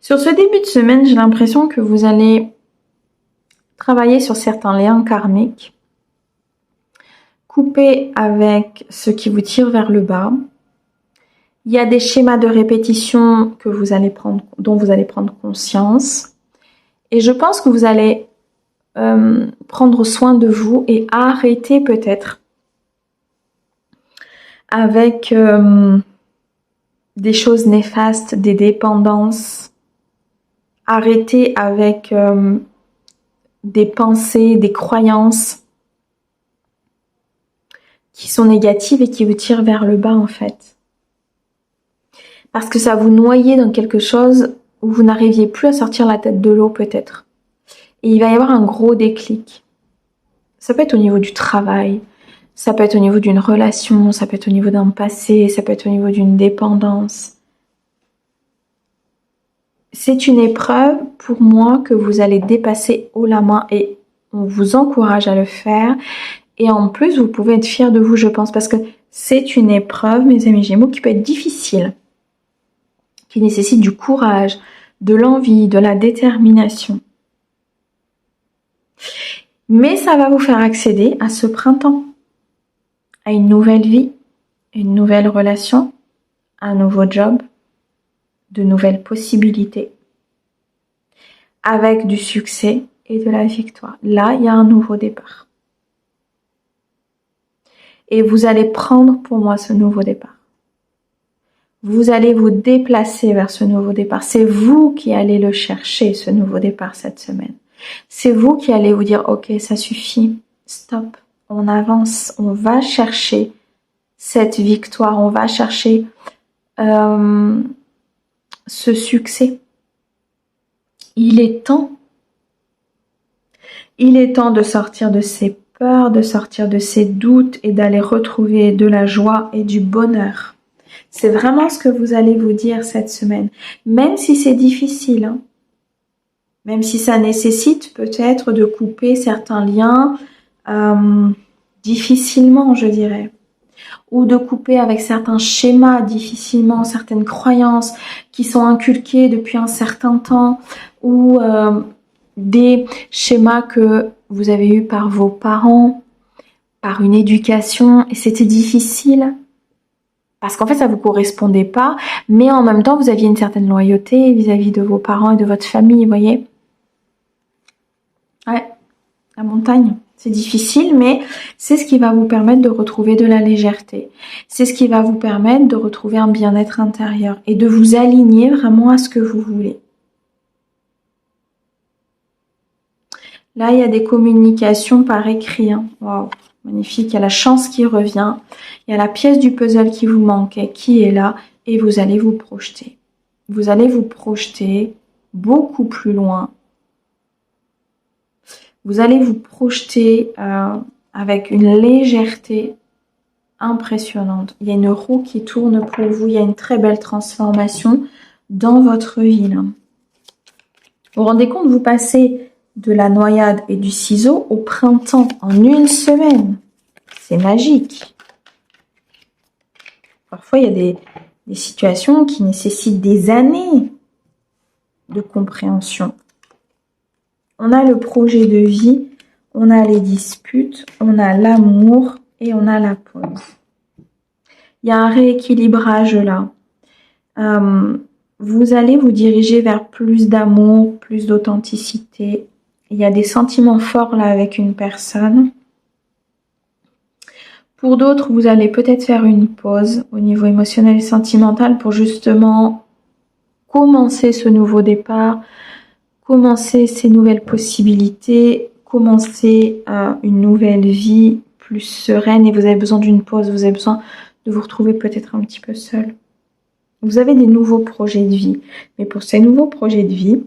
Sur ce début de semaine, j'ai l'impression que vous allez travailler sur certains liens karmiques, couper avec ce qui vous tire vers le bas. Il y a des schémas de répétition que dont vous allez prendre conscience. Et je pense que vous allez prendre soin de vous et arrêter peut-être avec des choses néfastes, des dépendances. Arrêter avec des pensées, des croyances qui sont négatives et qui vous tirent vers le bas en fait. Parce que ça vous noyait dans quelque chose où vous n'arriviez plus à sortir la tête de l'eau peut-être. Et il va y avoir un gros déclic. Ça peut être au niveau du travail, ça peut être au niveau d'une relation, ça peut être au niveau d'un passé, ça peut être au niveau d'une dépendance. C'est une épreuve pour moi que vous allez dépasser haut la main et on vous encourage à le faire. Et en plus, vous pouvez être fiers de vous, je pense, parce que c'est une épreuve, mes amis Gémeaux, qui peut être difficile, qui nécessite du courage, de l'envie, de la détermination. Mais ça va vous faire accéder à ce printemps, à une nouvelle vie, une nouvelle relation, un nouveau job, de nouvelles possibilités, avec du succès et de la victoire. Là, il y a un nouveau départ. Et vous allez prendre pour moi ce nouveau départ. Vous allez vous déplacer vers ce nouveau départ. C'est vous qui allez le chercher, ce nouveau départ cette semaine. C'est vous qui allez vous dire, ok, ça suffit, stop, on avance, on va chercher cette victoire, on va chercher ce succès. Il est temps. Il est temps de sortir de ses peurs, de sortir de ses doutes et d'aller retrouver de la joie et du bonheur. C'est vraiment ce que vous allez vous dire cette semaine. Même si c'est difficile, hein. Même si ça nécessite peut-être de couper certains liens difficilement, je dirais. Ou de couper avec certains schémas difficilement, certaines croyances qui sont inculquées depuis un certain temps, ou des schémas que vous avez eus par vos parents, par une éducation, et c'était difficile. Parce qu'en fait, ça vous correspondait pas, mais en même temps, vous aviez une certaine loyauté vis-à-vis de vos parents et de votre famille, vous voyez. Ouais, la montagne, c'est difficile, mais c'est ce qui va vous permettre de retrouver de la légèreté. C'est ce qui va vous permettre de retrouver un bien-être intérieur et de vous aligner vraiment à ce que vous voulez. Là, il y a des communications par écrit. Hein. Waouh, magnifique. Il y a la chance qui revient. Il y a la pièce du puzzle qui vous manquait, qui est là. Et vous allez vous projeter. Vous allez vous projeter beaucoup plus loin. Vous allez vous projeter avec une légèreté impressionnante. Il y a une roue qui tourne pour vous. Il y a une très belle transformation dans votre vie. Là. Vous vous rendez compte, vous passez de la noyade et du ciseau au printemps en une semaine. C'est magique. Parfois, il y a des situations qui nécessitent des années de compréhension. On a le projet de vie, on a les disputes, on a l'amour et on a la pause. Il y a un rééquilibrage là. Vous allez vous diriger vers plus d'amour, plus d'authenticité. Il y a des sentiments forts là avec une personne. Pour d'autres, vous allez peut-être faire une pause au niveau émotionnel et sentimental pour justement commencer ce nouveau départ, commencer ces nouvelles possibilités, commencer une nouvelle vie plus sereine et vous avez besoin d'une pause, vous avez besoin de vous retrouver peut-être un petit peu seul. Vous avez des nouveaux projets de vie, mais pour ces nouveaux projets de vie,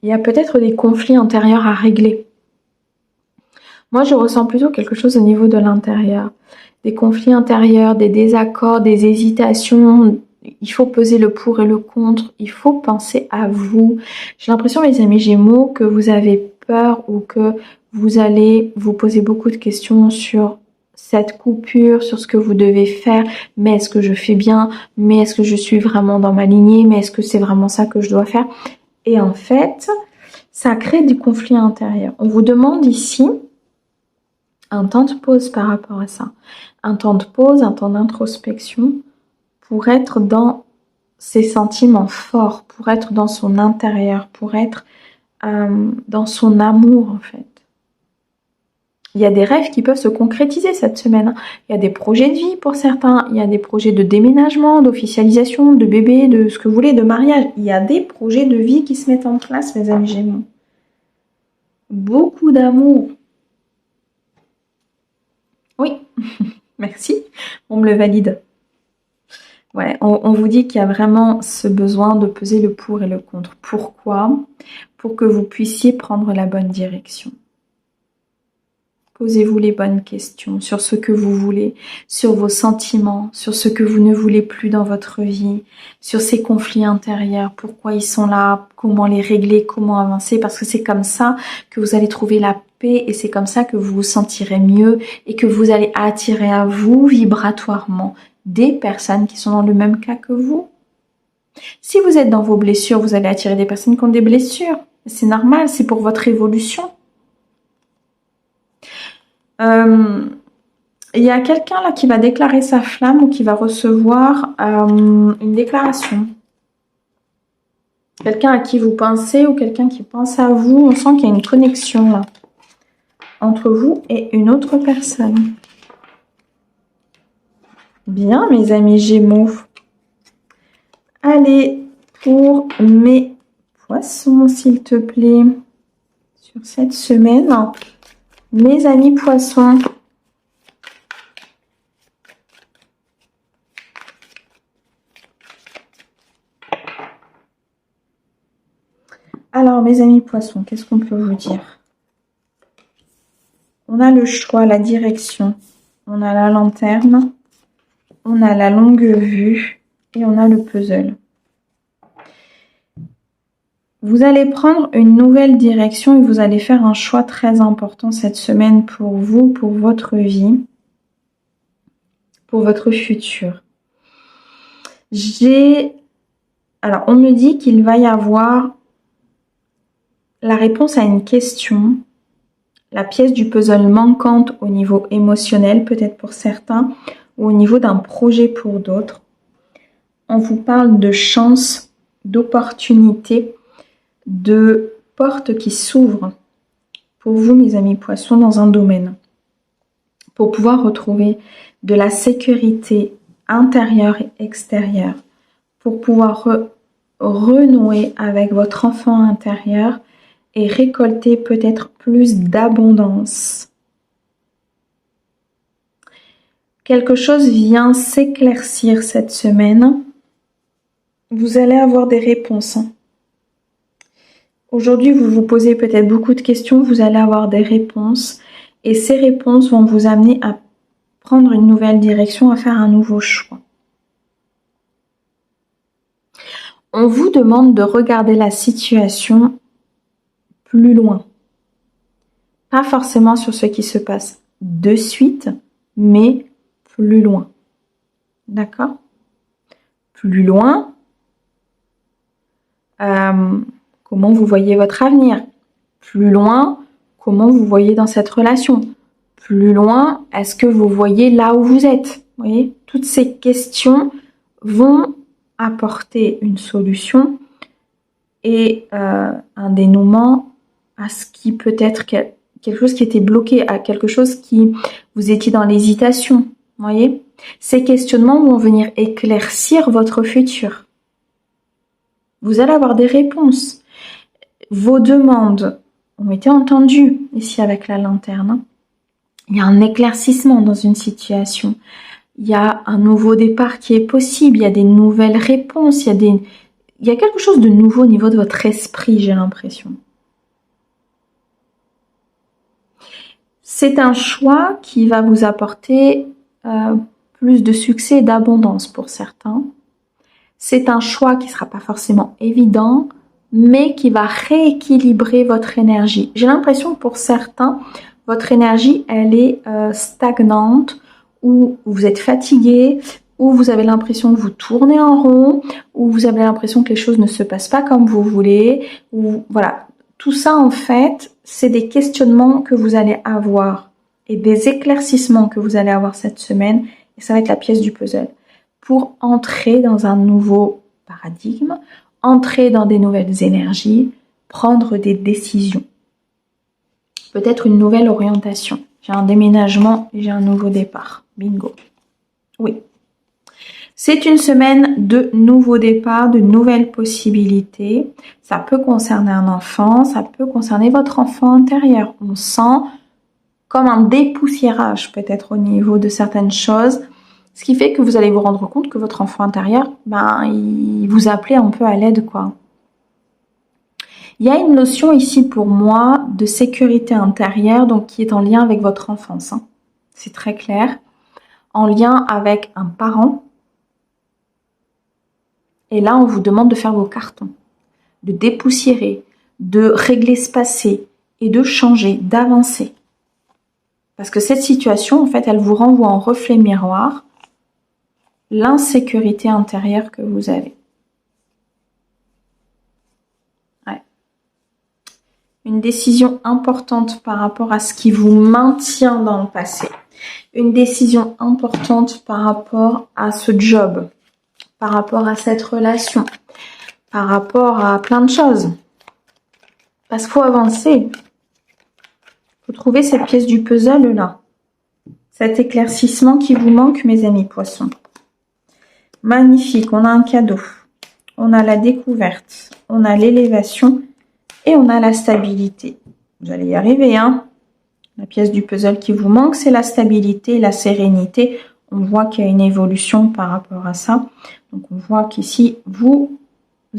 il y a peut-être des conflits intérieurs à régler. Moi, je ressens plutôt quelque chose au niveau de l'intérieur. Des conflits intérieurs, des désaccords, des hésitations. Il faut peser le pour et le contre. Il faut penser à vous. J'ai l'impression, mes amis Gémeaux, que vous avez peur ou que vous allez vous poser beaucoup de questions sur cette coupure, sur ce que vous devez faire. Mais est-ce que je fais bien? Mais est-ce que je suis vraiment dans ma lignée? Mais est-ce que c'est vraiment ça que je dois faire? Et en fait, ça crée du conflit intérieur. On vous demande ici un temps de pause par rapport à ça. Un temps de pause, un temps d'introspection pour être dans ses sentiments forts, pour être dans son intérieur, pour être dans son amour en fait. Il y a des rêves qui peuvent se concrétiser cette semaine. Il y a des projets de vie pour certains. Il y a des projets de déménagement, d'officialisation, de bébé, de ce que vous voulez, de mariage. Il y a des projets de vie qui se mettent en place, mes amis Gémeaux. Beaucoup d'amour. Oui, merci, on me le valide. Ouais, on vous dit qu'il y a vraiment ce besoin de peser le pour et le contre. Pourquoi? Pour que vous puissiez prendre la bonne direction. Posez-vous les bonnes questions sur ce que vous voulez, sur vos sentiments, sur ce que vous ne voulez plus dans votre vie, sur ces conflits intérieurs, pourquoi ils sont là, comment les régler, comment avancer, parce que c'est comme ça que vous allez trouver la paix et c'est comme ça que vous vous sentirez mieux et que vous allez attirer à vous vibratoirement des personnes qui sont dans le même cas que vous. Si vous êtes dans vos blessures, vous allez attirer des personnes qui ont des blessures. C'est normal, c'est pour votre évolution. Il y a quelqu'un là qui va déclarer sa flamme ou qui va recevoir une déclaration. Quelqu'un à qui vous pensez ou quelqu'un qui pense à vous. On sent qu'il y a une connexion là entre vous et une autre personne. Bien, mes amis Gémeaux. Allez, pour mes poissons, s'il te plaît, sur cette semaine. Mes amis poissons. Alors, mes amis poissons, qu'est-ce qu'on peut vous dire? On a le choix, la direction. On a la lanterne. on a la longue vue et on a le puzzle. Vous allez prendre une nouvelle direction et vous allez faire un choix très important cette semaine pour vous, pour votre vie, pour votre futur. Alors, on me dit qu'il va y avoir la réponse à une question, la pièce du puzzle manquante au niveau émotionnel, peut-être pour certains, ou au niveau d'un projet pour d'autres. On vous parle de chance, d'opportunité, de portes qui s'ouvrent pour vous, mes amis poissons, dans un domaine. Pour pouvoir retrouver de la sécurité intérieure et extérieure. Pour pouvoir renouer avec votre enfant intérieur et récolter peut-être plus d'abondance. Quelque chose vient s'éclaircir cette semaine. Vous allez avoir des réponses. Aujourd'hui, vous vous posez peut-être beaucoup de questions, vous allez avoir des réponses. Et ces réponses vont vous amener à prendre une nouvelle direction, à faire un nouveau choix. On vous demande de regarder la situation plus loin. Pas forcément sur ce qui se passe de suite, mais plus loin. D'accord? Plus loin, comment vous voyez votre avenir? Plus loin, comment vous voyez dans cette relation? Plus loin, est-ce que vous voyez là où vous êtes? Vous voyez, toutes ces questions vont apporter une solution et un dénouement à ce qui peut être quelque chose qui était bloqué, à quelque chose qui vous étiez dans l'hésitation. Vous voyez, ces questionnements vont venir éclaircir votre futur. Vous allez avoir des réponses. Vos demandes ont été entendues ici avec la lanterne. Il y a un éclaircissement dans une situation. Il y a un nouveau départ qui est possible. Il y a des nouvelles réponses. Il y a quelque chose de nouveau au niveau de votre esprit, j'ai l'impression. C'est un choix qui va vous apporter plus de succès et d'abondance pour certains. C'est un choix qui ne sera pas forcément évident, mais qui va rééquilibrer votre énergie. J'ai l'impression que pour certains, votre énergie, elle est stagnante, ou vous êtes fatigué, ou vous avez l'impression que vous tournez en rond, ou vous avez l'impression que les choses ne se passent pas comme vous voulez, ou voilà. Tout ça, en fait, c'est des questionnements que vous allez avoir et des éclaircissements que vous allez avoir cette semaine, et ça va être la pièce du puzzle, pour entrer dans un nouveau paradigme, entrer dans des nouvelles énergies, prendre des décisions. Peut-être une nouvelle orientation. J'ai un déménagement et j'ai un nouveau départ. Bingo. Oui. C'est une semaine de nouveaux départs, de nouvelles possibilités. Ça peut concerner un enfant, ça peut concerner votre enfant intérieur. On sent comme un dépoussiérage peut-être au niveau de certaines choses. Ce qui fait que vous allez vous rendre compte que votre enfant intérieur, il vous appelait un peu à l'aide, quoi. Il y a une notion ici pour moi de sécurité intérieure, donc qui est en lien avec votre enfance. C'est très clair. En lien avec un parent. Et là, on vous demande de faire vos cartons, de dépoussiérer, de régler ce passé et de changer, d'avancer. Parce que cette situation, en fait, elle vous renvoie en reflet miroir l'insécurité intérieure que vous avez. Ouais. Une décision importante par rapport à ce qui vous maintient dans le passé. Une décision importante par rapport à ce job, par rapport à cette relation, par rapport à plein de choses. Parce qu'il faut avancer. Il faut trouver cette pièce du puzzle là. Cet éclaircissement qui vous manque, mes amis poissons. Magnifique, on a un cadeau. On a la découverte, on a l'élévation et on a la stabilité. Vous allez y arriver, hein. La pièce du puzzle qui vous manque, c'est la stabilité, la sérénité. On voit qu'il y a une évolution par rapport à ça. Donc, on voit qu'ici, vous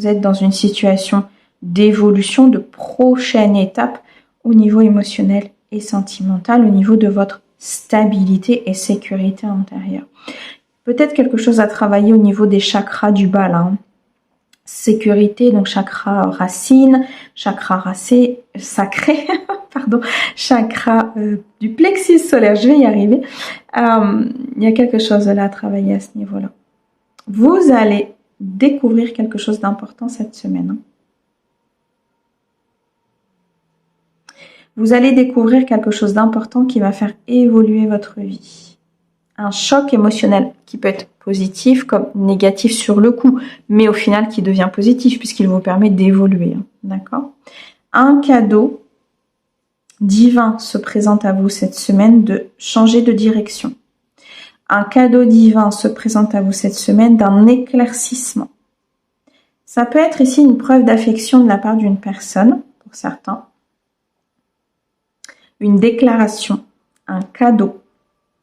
êtes dans une situation d'évolution, de prochaine étape au niveau émotionnel et sentimental, au niveau de votre stabilité et sécurité intérieure. Peut-être quelque chose à travailler au niveau des chakras du bas, là. Sécurité, donc chakra racine, sacré, pardon, chakra du plexus solaire, je vais y arriver. Il y a quelque chose là à travailler à ce niveau-là. Vous allez découvrir quelque chose d'important cette semaine. Vous allez découvrir quelque chose d'important qui va faire évoluer votre vie. Un choc émotionnel qui peut être positif comme négatif sur le coup, mais au final qui devient positif puisqu'il vous permet d'évoluer. D'accord ? Un cadeau divin se présente à vous cette semaine de changer de direction. Un cadeau divin se présente à vous cette semaine d'un éclaircissement. Ça peut être ici une preuve d'affection de la part d'une personne, pour certains. Une déclaration, un cadeau.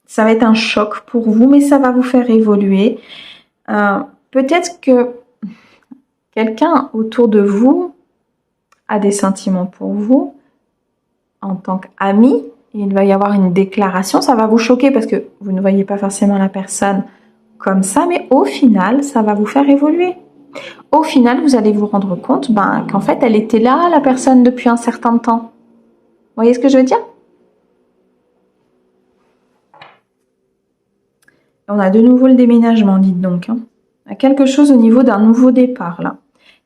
Ça va être un choc pour vous, mais ça va vous faire évoluer. Peut-être que quelqu'un autour de vous a des sentiments pour vous en tant qu'ami. Il va y avoir une déclaration. Ça va vous choquer parce que vous ne voyez pas forcément la personne comme ça, mais au final, ça va vous faire évoluer. Au final, vous allez vous rendre compte qu'en fait, elle était là, la personne, depuis un certain temps. Vous voyez ce que je veux dire ? On a de nouveau le déménagement, dites donc. Il y a quelque chose au niveau d'un nouveau départ, là.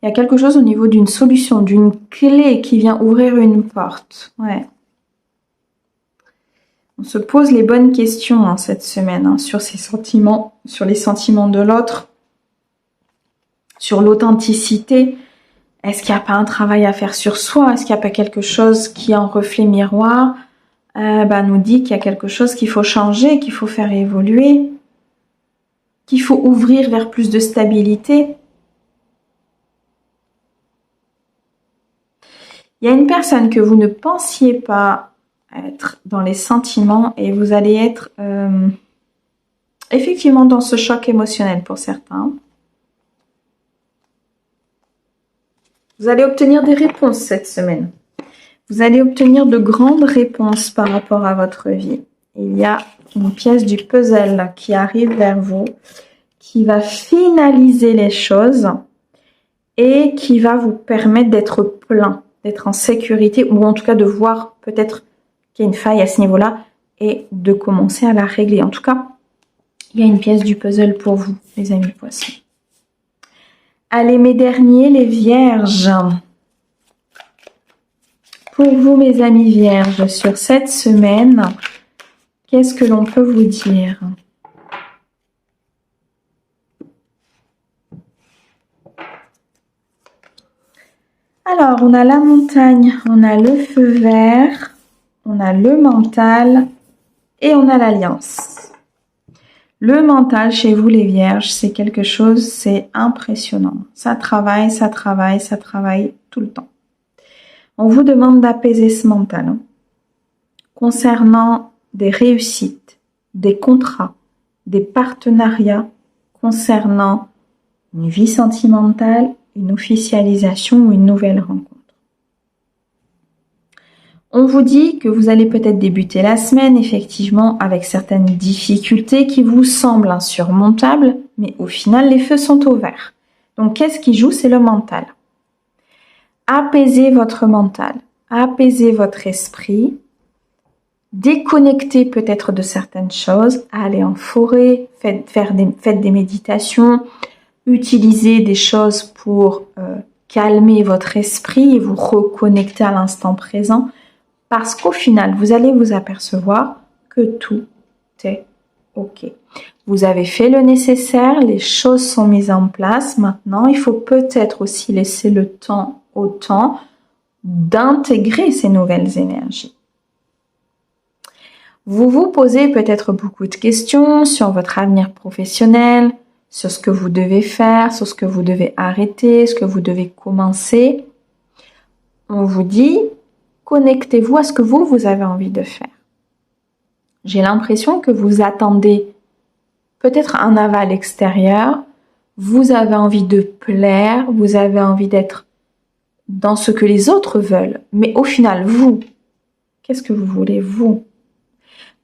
Il y a quelque chose au niveau d'une solution, d'une clé qui vient ouvrir une porte. Ouais. On se pose les bonnes questions cette semaine sur ses sentiments, sur les sentiments de l'autre, sur l'authenticité. Est-ce qu'il n'y a pas un travail à faire sur soi? Est-ce qu'il n'y a pas quelque chose qui, en reflet miroir, nous dit qu'il y a quelque chose qu'il faut changer, qu'il faut faire évoluer, qu'il faut ouvrir vers plus de stabilité? Il y a une personne que vous ne pensiez pas être dans les sentiments et vous allez être effectivement dans ce choc émotionnel pour certains. Vous allez obtenir des réponses cette semaine. Vous allez obtenir de grandes réponses par rapport à votre vie. Il y a une pièce du puzzle qui arrive vers vous, qui va finaliser les choses et qui va vous permettre d'être plein, d'être en sécurité ou en tout cas de voir peut-être qu'il y a une faille à ce niveau-là et de commencer à la régler. En tout cas, il y a une pièce du puzzle pour vous, les amis poissons. Allez, mes derniers, les vierges. Pour vous, mes amis vierges, sur cette semaine, qu'est-ce que l'on peut vous dire ? Alors, on a la montagne, on a le feu vert, on a le mental et on a l'alliance. Le mental chez vous les vierges, c'est quelque chose, c'est impressionnant. Ça travaille tout le temps. On vous demande d'apaiser ce mental concernant des réussites, des contrats, des partenariats, concernant une vie sentimentale, une officialisation ou une nouvelle rencontre. On vous dit que vous allez peut-être débuter la semaine, effectivement, avec certaines difficultés qui vous semblent insurmontables, mais au final, les feux sont au vert. Donc, qu'est-ce qui joue? C'est le mental. Apaisez votre mental, apaisez votre esprit, déconnectez peut-être de certaines choses, allez en forêt, faites des méditations, utilisez des choses pour calmer votre esprit et vous reconnecter à l'instant présent. Parce qu'au final, vous allez vous apercevoir que tout est OK. Vous avez fait le nécessaire, les choses sont mises en place. Maintenant, il faut peut-être aussi laisser le temps au temps d'intégrer ces nouvelles énergies. Vous vous posez peut-être beaucoup de questions sur votre avenir professionnel, sur ce que vous devez faire, sur ce que vous devez arrêter, ce que vous devez commencer. On vous dit... Connectez-vous à ce que vous avez envie de faire. J'ai l'impression que vous attendez peut-être un aval extérieur, vous avez envie de plaire, vous avez envie d'être dans ce que les autres veulent. Mais au final, vous, qu'est-ce que vous voulez, vous?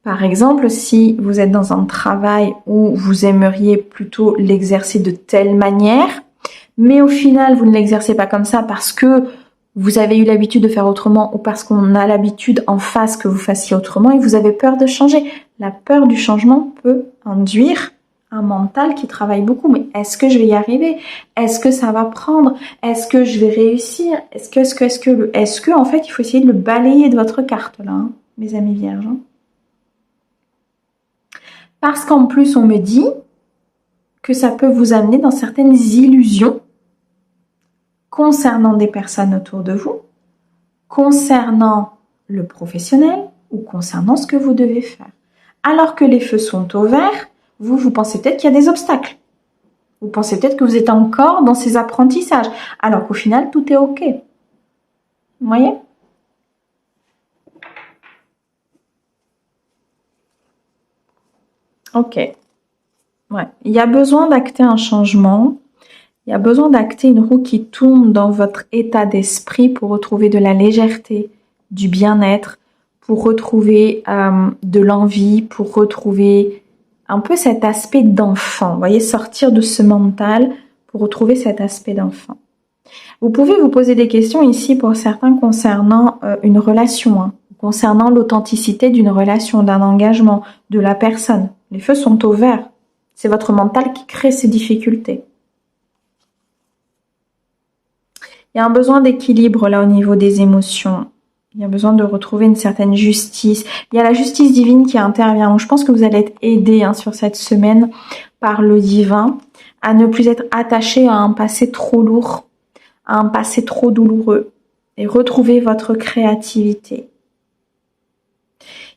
Par exemple, si vous êtes dans un travail où vous aimeriez plutôt l'exercer de telle manière, mais au final, vous ne l'exercez pas comme ça parce que vous avez eu l'habitude de faire autrement ou parce qu'on a l'habitude en face que vous fassiez autrement et vous avez peur de changer. La peur du changement peut induire un mental qui travaille beaucoup. Mais est-ce que je vais y arriver? Est-ce que ça va prendre? Est-ce que je vais réussir? Est-ce que, en fait, il faut essayer de le balayer de votre carte, là, hein, mes amis vierges. Hein. Parce qu'en plus, on me dit que ça peut vous amener dans certaines illusions concernant des personnes autour de vous, concernant le professionnel ou concernant ce que vous devez faire. Alors que les feux sont au vert, vous pensez peut-être qu'il y a des obstacles. Vous pensez peut-être que vous êtes encore dans ces apprentissages, alors qu'au final, tout est OK. Vous voyez ? OK. Ouais. Il y a besoin d'acter un changement. Il y a besoin d'acter une roue qui tourne dans votre état d'esprit pour retrouver de la légèreté, du bien-être, pour retrouver de l'envie, pour retrouver un peu cet aspect d'enfant. Vous voyez, sortir de ce mental pour retrouver cet aspect d'enfant. Vous pouvez vous poser des questions ici pour certains concernant une relation, hein, concernant l'authenticité d'une relation, d'un engagement, de la personne. Les feux sont au vert. C'est votre mental qui crée ces difficultés. Il y a un besoin d'équilibre là au niveau des émotions. Il y a besoin de retrouver une certaine justice. Il y a la justice divine qui intervient. Donc, je pense que vous allez être aidé sur cette semaine par le divin à ne plus être attaché à un passé trop lourd, à un passé trop douloureux et retrouver votre créativité.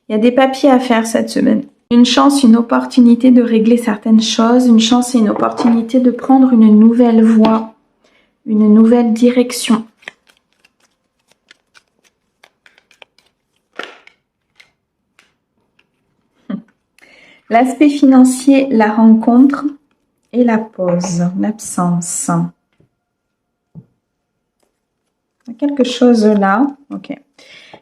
Il y a des papiers à faire cette semaine. Une chance, une opportunité de régler certaines choses. Une chance et une opportunité de prendre une nouvelle voie, une nouvelle direction. L'aspect financier, la rencontre et la pause, l'absence. Il y a quelque chose là, ok.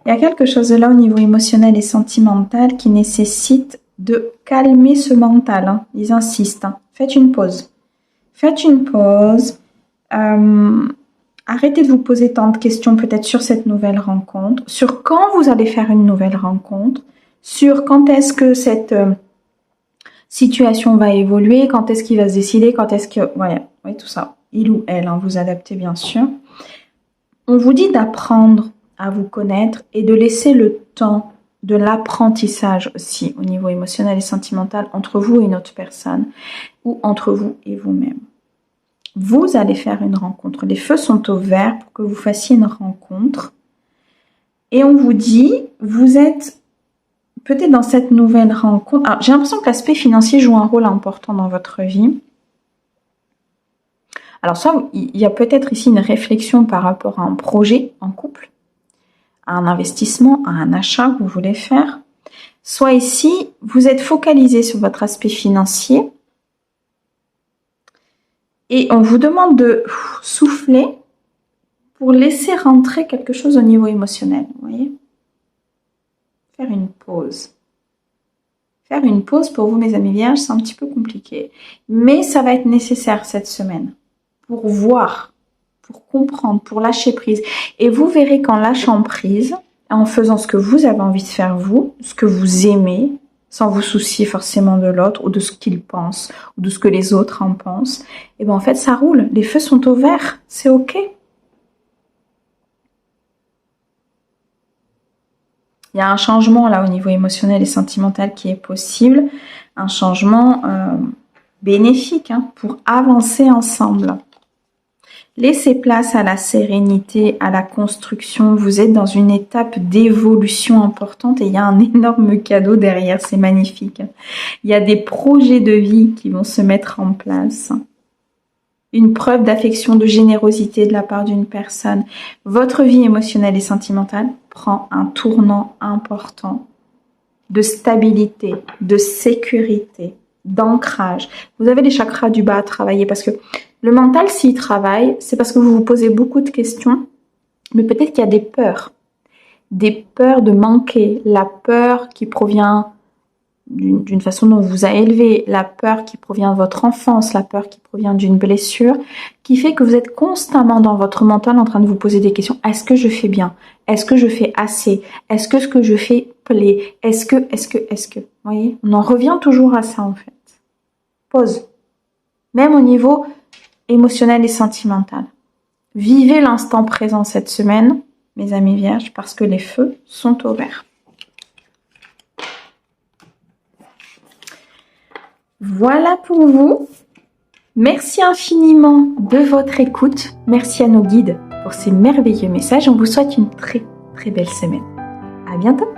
Il y a quelque chose là au niveau émotionnel et sentimental qui nécessite de calmer ce mental. Hein. Ils insistent. Hein. Faites une pause. Faites une pause. Arrêtez de vous poser tant de questions peut-être sur cette nouvelle rencontre, sur quand vous allez faire une nouvelle rencontre, sur quand est-ce que cette situation va évoluer, quand est-ce qu'il va se décider, quand est-ce que... Voilà, oui, tout ça. Il ou elle, hein, vous adaptez bien sûr. On vous dit d'apprendre à vous connaître et de laisser le temps de l'apprentissage aussi au niveau émotionnel et sentimental entre vous et une autre personne ou entre vous et vous-même. Vous allez faire une rencontre. Les feux sont au vert pour que vous fassiez une rencontre. Et on vous dit, vous êtes peut-être dans cette nouvelle rencontre. Alors, j'ai l'impression que l'aspect financier joue un rôle important dans votre vie. Alors, soit il y a peut-être ici une réflexion par rapport à un projet en couple, à un investissement, à un achat que vous voulez faire. Soit ici, vous êtes focalisé sur votre aspect financier et on vous demande de souffler pour laisser rentrer quelque chose au niveau émotionnel, vous voyez ? Faire une pause. Faire une pause pour vous, mes amis vierges, c'est un petit peu compliqué. Mais ça va être nécessaire cette semaine pour voir, pour comprendre, pour lâcher prise. Et vous verrez qu'en lâchant prise, en faisant ce que vous avez envie de faire vous, ce que vous aimez, sans vous soucier forcément de l'autre ou de ce qu'il pense ou de ce que les autres en pensent, et bien en fait ça roule. Les feux sont au vert, c'est ok. Il y a un changement là au niveau émotionnel et sentimental qui est possible, un changement bénéfique pour avancer ensemble. Laissez place à la sérénité, à la construction. Vous êtes dans une étape d'évolution importante et il y a un énorme cadeau derrière, c'est magnifique. Il y a des projets de vie qui vont se mettre en place. Une preuve d'affection, de générosité de la part d'une personne. Votre vie émotionnelle et sentimentale prend un tournant important de stabilité, de sécurité, d'ancrage. Vous avez les chakras du bas à travailler parce que le mental, s'il travaille, c'est parce que vous vous posez beaucoup de questions, mais peut-être qu'il y a des peurs de manquer, la peur qui provient d'une façon dont on vous a élevé, la peur qui provient de votre enfance, la peur qui provient d'une blessure, qui fait que vous êtes constamment dans votre mental en train de vous poser des questions. Est-ce que je fais bien? Est-ce que je fais assez? Est-ce que ce que je fais plaît? Est-ce que? Vous voyez? On en revient toujours à ça en fait. Pause. Même au niveau émotionnel et sentimental. Vivez l'instant présent cette semaine, mes amis vierges, parce que les feux sont ouverts. Voilà pour vous. Merci infiniment de votre écoute. Merci à nos guides pour ces merveilleux messages. On vous souhaite une très très belle semaine. À bientôt.